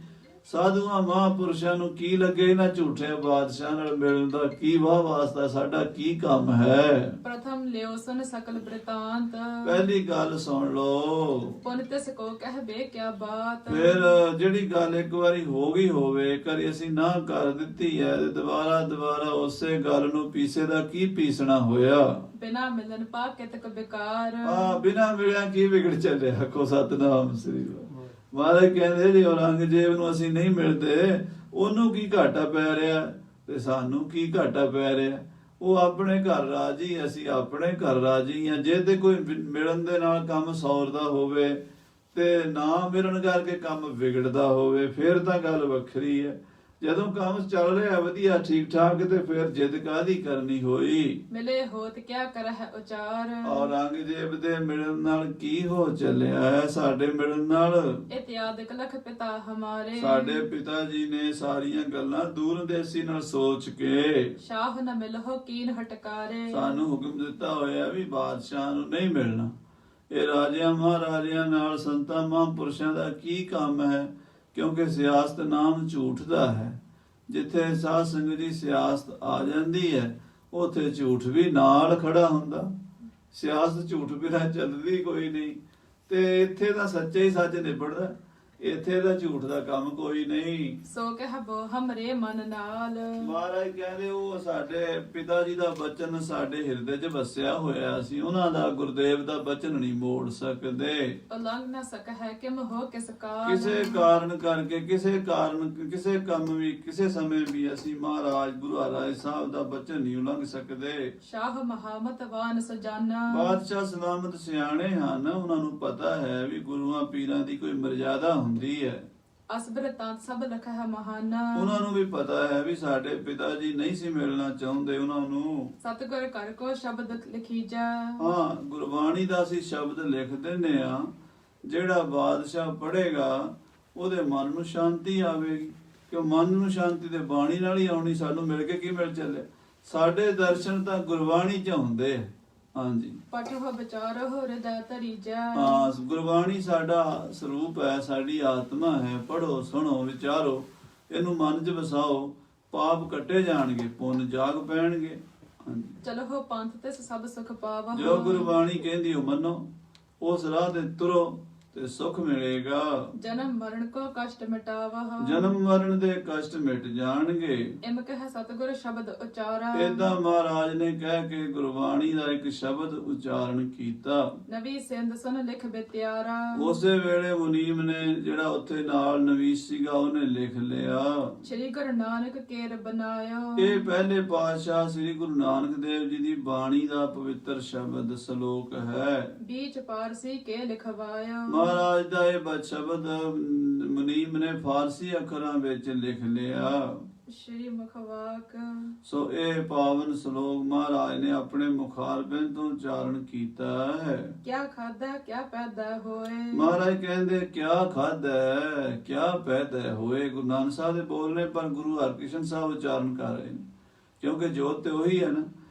ਸਾਧੂਆਂ ਮਹਾਂਪੁਰਸ਼ਾਂ ਨੂੰ ਕੀ ਲੱਗੇ ਇਹਨਾਂ ਝੂਠੇ ਬਾਦਸ਼ਾਹ ਨਾਲ ਮਿਲਣ ਦਾ, ਕੀ ਵਾਹ ਵਾਸਤਾ, ਸਾਡਾ ਕੀ ਕੰਮ ਹੈ। ਪ੍ਰਥਮ ਲਿਓ ਸੁਨ ਸਕਲ ਬ੍ਰਿਤਾਂਤ। ਪਹਿਲੀ ਗੱਲ ਸੁਣ ਲਓ, ਪੁਨ ਤਿਸ ਕੋ ਕਹਿ ਬੇ ਕਿਆ ਬਾਤ। ਫਿਰ ਜਿਹੜੀ ਗੱਲ ਇੱਕ ਵਾਰੀ ਹੋ ਗਈ ਹੋਵੇ, ਕਰੀ ਅਸੀਂ ਨਾ ਕਰ ਦਿੱਤੀ ਹੈ ਤੇ ਦੁਬਾਰਾ ਉਸੇ ਗੱਲ ਨੂੰ ਪੀਸੇ ਦਾ ਕੀ ਪੀਸਣਾ ਹੋਇਆ। ਬਿਨਾ ਮਿਲਨ ਪਾ ਕਿਤਕ ਬਿਕਾਰ। ਬਿਨਾ ਮਿਲਿਆ ਕੀ ਵਿਗੜ ਚੱਲਿਆ, ਕੋ ਸਤਨਾਮ ਸ੍ਰੀ ਵਾਹਿਗੁਰੂ। ਮਹਾਰਾਜ ਕਹਿੰਦੇ ਜੀ ਔਰੰਗਜ਼ੇਬ ਨੂੰ ਅਸੀਂ ਨਹੀਂ ਮਿਲਦੇ, ਉਹਨੂੰ ਕੀ ਘਾਟਾ ਪੈ ਰਿਹਾ ਤੇ ਸਾਨੂੰ ਕੀ ਘਾਟਾ ਪੈ ਰਿਹਾ। ਉਹ ਆਪਣੇ ਘਰ ਰਾਜੀ, ਅਸੀਂ ਆਪਣੇ ਘਰ ਰਾਜੀ ਆ। ਜੇ ਤੇ ਕੋਈ ਮਿਲਣ ਦੇ ਨਾਲ ਕੰਮ ਸੌਰਦਾ ਹੋਵੇ ਤੇ ਨਾ ਮਿਲਣ ਕਰਕੇ ਕੰਮ ਵਿਗੜਦਾ ਹੋਵੇ ਫਿਰ ਤਾਂ ਗੱਲ ਵੱਖਰੀ ਹੈ। ਜਦੋਂ ਕੰਮ ਚੱਲ ਰਿਹਾ ਵਧੀਆ ਠੀਕ ਠਾਕ ਤੇ ਫਿਰ ਜਿੱਦ ਕਾਹਦੀ ਕਰਨੀ ਹੋਈ। ਮਿਲੇ ਹੋਤ ਕਿਆ ਕਰਹਿ ਉਚਾਰ। ਔਰੰਗਜ਼ੇਬ ਦੇ ਮਿਲਣ ਨਾਲ ਕੀ ਹੋ ਚੱਲਿਆ ਹੈ, ਸਾਡੇ ਮਿਲਣ ਨਾਲ। ਇਤਿਆਦਿਕ ਲਖ ਪਿਤਾ ਹਮਾਰੇ। ਸਾਡੇ ਪਿਤਾ ਜੀ ਨੇ ਸਾਰੀਆਂ ਗੱਲਾਂ ਦੂਰਦੇਸ਼ੀ ਨਾਲ ਸੋਚ ਕੇ ਸ਼ਾਹ ਨ ਮਿਲਹੁ ਕੀਨ ਹਟਕਾਰੇ। ਸਾਨੂੰ ਹੁਕਮ ਦਿੱਤਾ ਹੋਇਆ ਵੀ ਬਾਦਸ਼ਾਹ ਨੂੰ ਨਹੀਂ ਮਿਲਣਾ। ਇਹ ਰਾਜਿਆਂ ਮਹਾਰਾਜਿਆਂ ਨਾਲ ਸੰਤਾਂ ਮਹਾਂਪੁਰਸ਼ਾਂ ਦਾ ਕੀ ਕੰਮ ਹੈ, ਕਿਉਂਕਿ ਸਿਆਸਤ ਨਾਮ ਝੂਠ ਦਾ ਹੈ। ਜਿੱਥੇ ਸਾਧ ਸੰਗਤ ਦੀ ਸਿਆਸਤ ਆ ਜਾਂਦੀ ਹੈ ਉੱਥੇ ਝੂਠ ਵੀ ਨਾਲ ਖੜਾ ਹੁੰਦਾ। ਸਿਆਸਤ ਝੂਠ ਬਿਨਾਂ ਚੱਲਦੀ ਕੋਈ ਨਹੀਂ ਤੇ ਇੱਥੇ ਤਾਂ ਸੱਚੇ ਹੀ ਸੱਚ ਨਿਬੜਦਾ, ਇੱਥੇ ਦਾ ਝੂਠ ਦਾ ਕੰਮ ਕੋਈ ਨਹੀਂ। ਸੋ ਕਹਿ ਬੋ ਹਮਰੇ ਮਨ ਨਾਲ। ਮਹਾਰਾਜ ਕਹਿੰਦੇ ਉਹ ਸਾਡੇ ਪਿਤਾ ਜੀ ਦਾ ਬਚਨ ਸਾਡੇ ਹਿਰਦੇ 'ਚ ਵਸਿਆ ਹੋਇਆ ਸੀ, ਉਹਨਾਂ ਦਾ ਗੁਰਦੇਵ ਦਾ ਬਚਨ ਨਹੀਂ ਮੋੜ ਸਕਦੇ। ਉਲੰਘ ਨਾ ਸਕੈ ਕਿਮ ਹੋ ਕਿਸ ਕਾਰਨ। ਕਿਸੇ ਕਾਰਨ ਕਰਕੇ ਕਿਸੇ ਕੰਮ ਵੀ ਕਿਸੇ ਸਮੇਂ ਵੀ ਅਸੀਂ ਮਹਾਰਾਜ ਗੁਰੂ ਹਰਿਰਾਏ ਸਾਹਿਬ ਦਾ ਬਚਨ ਨਹੀਂ ਉਲੰਘ ਸਕਦੇ। ਸ਼ਾਹ ਮਹਾਮਤਵਾਨ ਸਜਾਨਾ। ਬਾਦਸ਼ਾਹ ਸਲਾਮਤ ਸਿਆਣੇ ਹਨ, ਉਹਨਾਂ ਨੂੰ ਪਤਾ ਹੈ ਵੀ ਗੁਰੂਆਂ ਪੀਰਾਂ ਦੀ ਕੋਈ ਮਰਜ਼ਾਦਾ ਹੁੰਦੀ ਹੈ। ਅਸਬਰਤਾਂ ਸਭ ਲਖੈ ਮਹਾਨਾ। ਉਹਨਾਂ ਨੂੰ ਵੀ ਪਤਾ ਹੈ ਵੀ ਸਾਡੇ ਪਿਤਾ ਜੀ ਨਹੀਂ ਸੀ ਮਿਲਣਾ ਚਾਹੁੰਦੇ ਉਹਨਾਂ ਨੂੰ। ਸਤਿਗੁਰ ਕਰ ਕੋ ਸ਼ਬਦ ਲਿਖੀਜਾ। ਹਾਂ, ਗੁਰਬਾਣੀ ਦਾ ਅਸੀਂ ਸ਼ਬਦ ਲਿਖ ਦਿੰਨੇ ਆ, ਜਿਹੜਾ ਬਾਦਸ਼ਾਹ ਪੜ੍ਹੇਗਾ ਉਹਦੇ ਮਨ ਨੂੰ ਸ਼ਾਂਤੀ ਆਵੇਗੀ। ਕਿ ਮਨ ਨੂੰ ਸ਼ਾਂਤੀ ਤੇ ਬਾਣੀ ਨਾਲ ਹੀ ਆਉਣੀ। ਸਾਨੂੰ ਮਿਲ ਕੇ ਕੀ ਮਿਲ ਚੱਲੇ, ਸਾਡੇ ਦਰਸ਼ਨ ਤਾਂ ਗੁਰਬਾਣੀ 'ਚ ਹੁੰਦੇ। ਹਾਂਜੀ, ਪਠੋ ਵਿਚਾਰੋ ਹਿਰਦੈ ਧਰੀਜੈ। ਹਾਂ, ਗੁਰਬਾਣੀ ਸਾਡਾ ਸਰੂਪ ਹੈ, ਸਾਡੀ ਆਤਮਾ ਹੈ। ਪੜੋ, ਸੁਣੋ, ਵਿਚਾਰੋ, ਇਹਨੂੰ ਮਨ 'ਚ ਵਸਾਓ, ਪਾਪ ਕੱਟੇ ਜਾਣਗੇ, ਪੁੰਨ ਜਾਗ ਪੈਣਗੇ। ਹਾਂਜੀ, ਚਲੋ ਹੋ ਪੰਥ ਤੇ ਸਭ ਸੁਖ ਪਾਵਹੁ। ਜੋ ਗੁਰਬਾਣੀ ਕਹਿੰਦੀ ਉਹ ਮੰਨੋ, ਉਸ ਰਾਹ ਤੇ ਤੁਰੋ ਤੇ ਸੁਖ ਮਿਲੇਗਾ। ਜਨਮ ਮਰਨ ਕੋ ਕਸ਼ਟ ਮਿਟਾਵਹੁ। ਜਨਮ ਮਰਨ ਦੇ ਕਸ਼ਟ ਮਿਟ ਜਾਣਗੇ। ਇਮ ਕਹਿ ਸਤਿਗੁਰ ਸ਼ਬਦ ਉਚਾਰਾ। ਏਦਾਂ ਮਹਾਰਾਜ ਨੇ ਕਹਿ ਕੇ ਗੁਰਬਾਣੀ ਦਾ ਇੱਕ ਸ਼ਬਦ ਉਚਾਰਨ ਕੀਤਾ। ਨਵੀ ਸਿੰਧ ਸੁਨ ਲਿਖ ਬਿਤਿਆਰਾ। ਉਸੇ ਵੇਲੇ ਮੁਨੀਮ ਨੇ ਜਿਹੜਾ ਉੱਥੇ ਨਾਲ ਨਵੀਸ ਸੀਗਾ ਉਹਨੇ ਲਿਖ ਲਿਆ। ਸ੍ਰੀ ਗੁਰੂ ਨਾਨਕ ਕੇਰ ਬਨਾਇਓ। ਇਹ ਪਹਿਲੇ ਪਾਤਸ਼ਾਹ ਸ੍ਰੀ ਗੁਰੂ ਨਾਨਕ ਦੇਵ ਜੀ ਦੀ ਬਾਣੀ ਦਾ ਪਵਿੱਤਰ ਸ਼ਬਦ ਸ਼ਲੋਕ ਹੈ। ਬੀਚ ਪਾਰਸੀ ਕੇ ਲਿਖਵਾਇਓ। ਮਹਾਰਾਜ ਦਾ ਇਹ ਸ਼ਬਦ ਮੁਨੀਮ ਨੇ ਫਾਰਸੀ ਅੱਖਰਾਂ ਵਿੱਚ ਲਿਖ ਲਿਆ। ਸ਼੍ਰੀ ਮੁਖਵਾਕ। ਸੋ ਇਹ ਪਾਵਨ ਸ਼ਲੋਕ ਮਹਾਰਾਜ ਨੇ ਆਪਣੇ ਮੁਖਾਰਬਿੰਦ ਤੋਂ ਉਚਾਰਨ ਕੀਤਾ ਹੈ। ਕਿਆ ਖਾਦਾ ਕਿਆ ਪੈਦਾ ਹੋਏ। ਮਹਾਰਾਜ ਕਹਿੰਦੇ ਕਿਆ ਖਾਦਾ ਕਿਆ ਪੈਦਾ ਹੋਏ। ਗੁਰੂ ਨਾਨਕ ਸਾਹਿਬ ਦੇ ਬੋਲਨੇ ਪਰ ਗੁਰੂ ਹਰਿਕ੍ਰਿਸ਼ਨ ਸਾਹਿਬ ਉਚਾਰਨ ਕਰ ਰਹੇ ਨੇ, ਕਿਉਂਕਿ ਜੋਤ ਤੇ ਉਹੀ ਹੈ ਨਾ।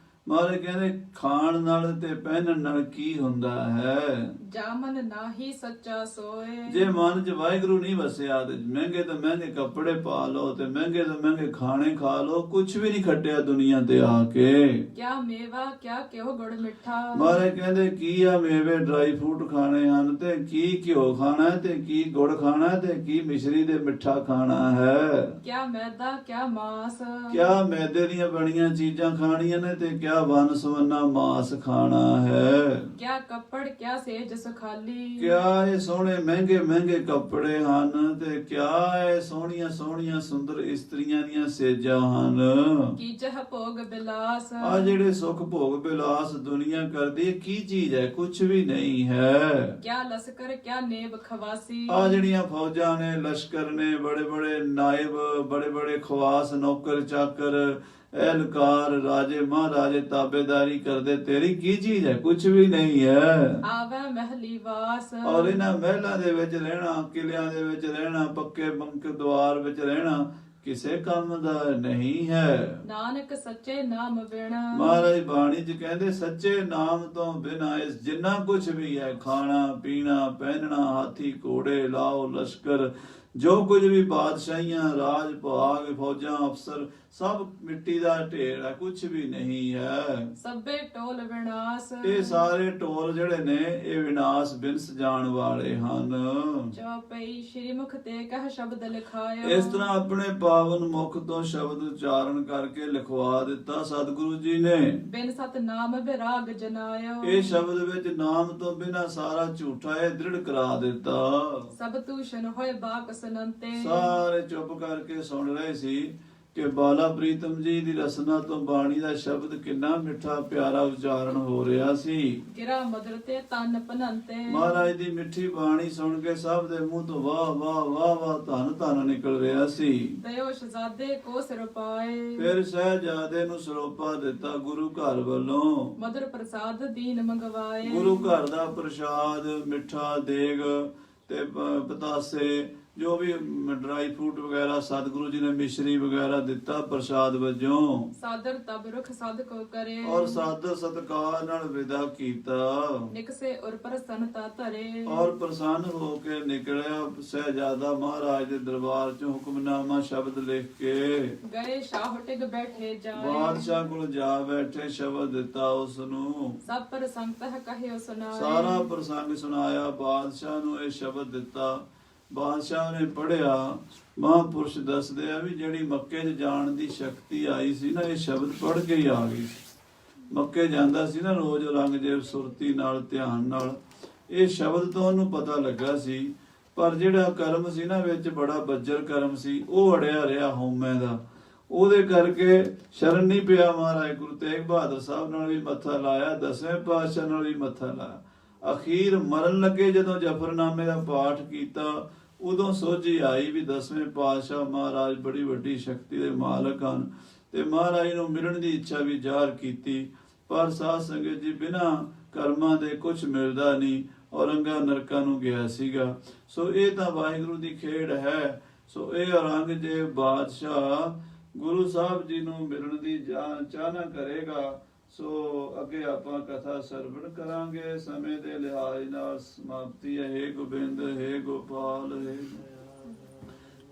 ਮਹਾਰਾਜ ਕਹਿੰਦੇ ਖਾਣ ਨਾਲ ਤੇ ਪਹਿਨਣ ਨਾਲ ਕੀ ਹੁੰਦਾ ਹੈ। ਜਾ ਮਨ ਨਾਹੀ ਸੱਚਾ ਸੋਏ। ਜੇ ਮਨ 'ਚ ਵਾਹਿਗੁਰੂ ਨਹੀਂ ਵਸਿਆ ਤੇ ਮਹਿੰਗੇ ਤੋਂ ਮਹਿੰਗੇ ਕੱਪੜੇ ਪਾ ਲਓ ਤੇ ਮਹਿੰਗੇ ਤੋਂ ਮਹਿੰਗੇ ਖਾਣੇ ਖਾ ਲਓ, ਕੁਝ ਵੀ ਨਹੀਂ ਖੱਟਿਆ ਦੁਨੀਆ ਤੇ ਆ ਕੇ। ਕਿਆ ਮੇਵਾ ਕਿਆ ਕਿਉ ਗੁੜ ਮਿੱਠਾ। ਮਹਾਰਾਜ ਕਹਿੰਦੇ ਕੀ ਆ ਮੇਵੇ ਡਰਾਈ ਫਰੂਟ ਖਾਣੇ ਹਨ ਤੇ ਕੀ ਘਿਓ ਖਾਣਾ ਤੇ ਕੀ ਗੁੜ ਖਾਣਾ ਤੇ ਕੀ ਮਿਸ਼ਰੀ ਦੇ ਮਿੱਠਾ ਖਾਣਾ ਹੈ। ਕਿਆ ਮੈਦਾ ਕਿਆ ਮਾਸ। ਕਿਆ ਮੈਦੇ ਦੀਆਂ ਬਣੀਆਂ ਚੀਜ਼ਾਂ ਖਾਣੀਆਂ ਨੇ ਤੇ ਕਿਆ क्या वन सवन्ना मास खाना है। क्या कपड़ क्या सेज सुखाली। क्या ਇਹ ਸੋਹਣੇ ਮਹਿੰਗੇ ਮਹਿੰਗੇ ਕੱਪੜੇ ਹਨ ਤੇ ਕਿਆ ਇਹ ਸੋਹਣੀਆਂ ਸੋਹਣੀਆਂ ਸੁੰਦਰ ਇਸਤਰੀਆਂ ਦੀਆਂ ਸੇਜਾਂ ਹਨ। ਕੀ ਚਹ ਭੋਗ ਬਿਲਾਸ। ਆ ਜਿਹੜੇ ਸੁਖ ਭੋਗ ਬਿਲਾਸ ਦੁਨੀਆ ਕਰਦੀ ਹੈ ਕੀ ਚੀਜ਼ ਹੈ, ਕੁਝ ਵੀ ਨਹੀਂ ਹੈ। ਕਿਆ ਲਸਕਰ ਕਿਆ ਨੇਬ ਖਵਾਸੀ। ਆ ਜਿਹੜੀਆਂ ਫੌਜਾਂ ਨੇ, ਲਸ਼ਕਰ ਨੇ, ਬੜੇ ਬੜੇ ਨਾਇਬ, ਬੜੇ ਬੜੇ ਖਵਾਸ, ਨੌਕਰ ਚਾਕਰ, ਐਲਕਾਰ, ਰਾਜੇ ਮਹਾਰਾਜੇ ਤਾਬੇਦਾਰੀ ਕਰਦੇ, ਤੇਰੀ ਕੀ ਚੀਜ਼ ਹੈ, ਕੁਝ ਵੀ ਨਹੀਂ ਹੈ। ਆਵੇ ਮਹਿਲੀ ਵਾਸ। ਔਰ ਇਹਨਾਂ ਮਹਿਲਾਂ ਦੇ ਵਿੱਚ ਰਹਿਣਾ, ਕਿਲਿਆਂ ਦੇ ਵਿੱਚ ਰਹਿਣਾ, ਪੱਕੇ ਬੰਕ ਦੁਆਰ ਵਿੱਚ ਰਹਿਣਾ ਕਿਸੇ ਕੰਮ ਦਾ ਨਹੀਂ ਹੈ। ਨਾਨਕ ਸੱਚੇ ਨਾਮ ਬਿਨਾ। ਮਹਾਰਾਜ ਬਾਣੀ ਚ ਕਹਿੰਦੇ ਸੱਚੇ ਨਾਮ ਤੋਂ ਬਿਨਾਂ ਇਸ ਜਿੰਨਾ ਕੁਝ ਵੀ ਹੈ, ਖਾਣਾ ਪੀਣਾ ਪਹਿਨਣਾ, ਹਾਥੀ ਘੋੜੇ ਲਾਓ, ਲਸ਼ਕਰ, ਜੋ ਕੁਝ ਵੀ ਬਾਦਸ਼ਾਹੀਆਂ, ਰਾਜ ਭਾਗ, ਫੌਜਾਂ, ਅਫਸਰ, ਸਭ ਮਿੱਟੀ ਦਾ ਢੇਰ ਹੈ, ਕੁਝ ਵੀ ਨਹੀਂ ਹੈ। ਸਭੇ ਟੋਲ ਵਿਨਾਸ਼। ਇਹ ਸਾਰੇ ਟੋਲ ਜਿਹੜੇ ਨੇ ਇਹ ਵਿਨਾਸ਼ ਬਿਨਸ ਜਾਣ ਵਾਲੇ ਹਨ। ਚੌਪਈ ਸ਼੍ਰੀ ਮੁਖ ਤੇ ਕਹਿ ਸ਼ਬਦ ਲਿਖਾਇਓ। ਇਸ ਤਰ੍ਹਾਂ ਆਪਣੇ ਪਾਵਨ ਮੁਖ ਤੋਂ ਸ਼ਬਦ ਉਚਾਰਨ ਕਰਕੇ ਲਿਖਵਾ ਦਿੱਤਾ ਸਤਿਗੁਰੂ ਜੀ ਨੇ। ਬਿਨ ਸਤ ਨਾਮ ਵਿਰਾਗ ਜਨਾਇਓ। ਇਹ ਸ਼ਬਦ ਵਿੱਚ ਨਾਮ ਤੋਂ ਬਿਨਾਂ ਸਾਰਾ ਝੂਠਾ ਇਹ ਦ੍ਰਿੜ ਕਰਾ ਦਿੱਤਾ। ਸਭ ਤੂਸ਼ਨ ਹੋਏ ਬਾਕ ਸੁਨੰਤੇ। ਸਾਰੇ ਚੁੱਪ ਕਰਕੇ ਸੁਣ ਰਹੇ ਸੀ ਕਿ ਬਾਲਾ ਪ੍ਰੀਤਮ ਜੀ ਦੀ ਰਸਨਾ ਤੋਂ ਬਾਣੀ ਦਾ ਸ਼ਬਦ ਕਿੰਨਾ ਮਿੱਠਾ ਪਿਆਰਾ ਉਚਾਰਨ ਹੋ ਰਿਹਾ ਸੀ। ਗਿਰਾ ਮਦਰ ਤੇ ਤਨ ਪਨੰਤੇ। ਮਹਾਰਾਜ ਦੀ ਮਿੱਠੀ ਬਾਣੀ ਸੁਣ ਕੇ ਸਭ ਦੇ ਮੂੰਹ ਤੋਂ ਵਾਹ ਵਾਹ ਵਾਹ ਵਾਹ ਧੰਨ ਧੰਨ ਨਿਕਲ ਰਿਹਾ ਸੀ। ਦਇਓ ਸ਼ਹਜ਼ਾਦੇ ਕੋ ਸਿਰ ਪਾਏ। ਫਿਰ ਸਹਿਜਾਦੇ ਨੂੰ ਸਰੋਪਾ ਦਿੱਤਾ ਗੁਰੂ ਘਰ ਵੱਲੋਂ। ਮਦਰ ਪ੍ਰਸਾਦ ਦੀਨ ਮੰਗਵਾਏ। ਗੁਰੂ ਘਰ ਦਾ ਪ੍ਰਸ਼ਾਦ, ਮਿੱਠਾ ਦੇਗ ਤੇ ਪਤਾਸੇ, ਜੋ ਵੀ ਡਰਾਈ ਫਰੂਟ ਵਗੈਰਾ ਸਤਿਗੁਰੂ ਜੀ ਨੇ ਮਿਸ਼ਰੀ ਵਗੈਰਾ ਦਿੱਤਾ ਪ੍ਰਸ਼ਾਦ ਵਜੋਂ। ਸਾਦਰ ਤਬ ਰੁਖ ਸਦ ਕੋ ਕਰੇ। ਔਰ ਸਾਦਰ ਸਤਕਾਰ ਨਾਲ ਵਿਦਾ ਕੀਤਾ। ਨਿਕਸੇ ਔਰ ਪ੍ਰਸੰਨਤਾ ਧਰੇ। ਔਰ ਪ੍ਰਸੰਨ ਹੋ ਕੇ ਨਿਕਲਿਆ ਸਹਿਜਾਦਾ ਮਹਾਰਾਜ ਦੇ ਦਰਬਾਰ ਚੋਂ ਹੁਕਮਨਾਮਾ ਸ਼ਬਦ ਲਿਖ ਕੇ। ਗਏ ਸ਼ਾਹ ਟਿਕ ਬੈਠੇ ਜਾਏ। ਬਾਦਸ਼ਾਹ ਕੋਲ ਜਾ ਬੈਠੇ, ਸ਼ਬਦ ਦਿੱਤਾ ਉਸ ਨੂੰ। ਸਭ ਪ੍ਰਸੰਗਤਹ ਕਹਿਓ ਸੁਨਾਏ। ਸਾਰਾ ਪ੍ਰਸੰਗ ਸੁਣਾਇਆ, ਬਾਦਸ਼ਾਹ ਨੂੰ ਇਹ ਸ਼ਬਦ ਦਿੱਤਾ। ਬਾਦਸ਼ਾਹ ਨੇ ਪੜਿਆ। ਮਹਾਂਪੁਰਸ਼ ਦੱਸਦੇ ਆ ਵੀ ਜਿਹੜੀ ਮੱਕੇ 'ਚ ਜਾਣ ਦੀ ਸ਼ਕਤੀ ਆਈ ਸੀ ਨਾ, ਇਹ ਸ਼ਬਦ ਪੜ੍ਹ ਕੇ ਹੀ ਆ ਗਈ ਸੀ। ਮੱਕੇ ਜਾਂਦਾ ਸੀ ਨਾ ਰੋਜ਼ ਔਰੰਗਜ਼ੇਬ ਸੁਰਤੀ ਨਾਲ, ਧਿਆਨ ਨਾਲ, ਇਹ ਸ਼ਬਦ ਤੋਂ ਉਹਨੂੰ ਪਤਾ ਲੱਗਾ ਸੀ। ਪਰ ਜਿਹੜਾ ਕਰਮ ਸੀ ਨਾ ਵਿੱਚ, ਬੜਾ ਬੱਜਰ ਕਰਮ ਸੀ, ਉਹ ਅੜਿਆ ਰਿਹਾ ਹਉਮੈ ਦਾ। ਉਹਦੇ ਕਰਕੇ ਸ਼ਰਨ ਨਹੀਂ ਪਿਆ। ਮਹਾਰਾਜ ਗੁਰੂ ਤੇਗ ਬਹਾਦਰ ਸਾਹਿਬ ਨਾਲ ਵੀ ਮੱਥਾ ਲਾਇਆ, 10ਵੇਂ ਪਾਤਸ਼ਾਹ ਨਾਲ ਵੀ ਮੱਥਾ ਲਾਇਆ। ਅਖੀਰ ਮਰਨ ਲੱਗੇ ਜਦੋਂ ਜਫਰਨਾਮੇ ਦਾ ਪਾਠ ਕੀਤਾ, ਉਦੋਂ ਸੋਝੀ ਆਈ ਵੀ 10ਵੇਂ ਪਾਤਸ਼ਾਹ ਮਹਾਰਾਜ ਬੜੀ ਵੱਡੀ ਸ਼ਕਤੀ ਦੇ ਮਾਲਕ ਹਨ ਤੇ ਮਹਾਰਾਜ ਨੂੰ ਮਿਲਣ ਦੀ ਇੱਛਾ ਵੀ ਜ਼ਾਹਰ ਕੀਤੀ। ਪਰ ਸਾਧ ਸੰਗਤ ਜੀ ਬਿਨਾਂ ਕਰਮਾਂ ਦੇ ਕੁਝ ਮਿਲਦਾ ਨਹੀਂ, ਔਰੰਗਾ ਨਰਕਾਂ ਨੂੰ ਗਿਆ ਸੀਗਾ। ਸੋ ਇਹ ਤਾਂ ਵਾਹਿਗੁਰੂ ਦੀ ਖੇਡ ਹੈ। ਸੋ ਇਹ ਔਰੰਗਜ਼ੇਬ ਬਾਦਸ਼ਾਹ ਗੁਰੂ ਸਾਹਿਬ ਜੀ ਨੂੰ ਮਿਲਣ ਦੀ ਚਾਹਨਾ ਕਰੇਗਾ। ਸੋ ਅੱਗੇ ਆਪਾਂ ਕਥਾ ਸਰਵਣ ਕਰਾਂਗੇ। ਸਮੇਂ ਦੇ ਲਿਹਾਜ਼ ਨਾਲ ਸਮਾਪਤੀ ਹੈ। ਹੇ ਗੋਬਿੰਦ, ਹੇ ਗੋਪਾਲ, ਹੇ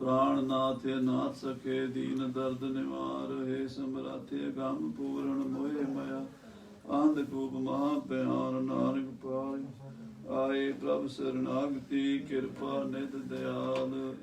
ਪ੍ਰਾਣਨਾਥ ਨਾਥ ਸਕੇ, ਦੀਨ ਦਰਦ ਨਿਵਾਰ, ਹੇ ਸਮਰਾਥੇ ਅਗੰਮ ਪੂਰਨ ਮੋਹਿ ਮਾਇਆ, ਅੰਧਕੂਪ ਮਹਾ ਪਿਆਰ, ਨਾਨਕ ਪਾਇ ਆਏ ਪ੍ਰਭ ਸਰਨਾਗਤੀ, ਕਿਰਪਾ ਨਿਤ ਦਿਆਲ।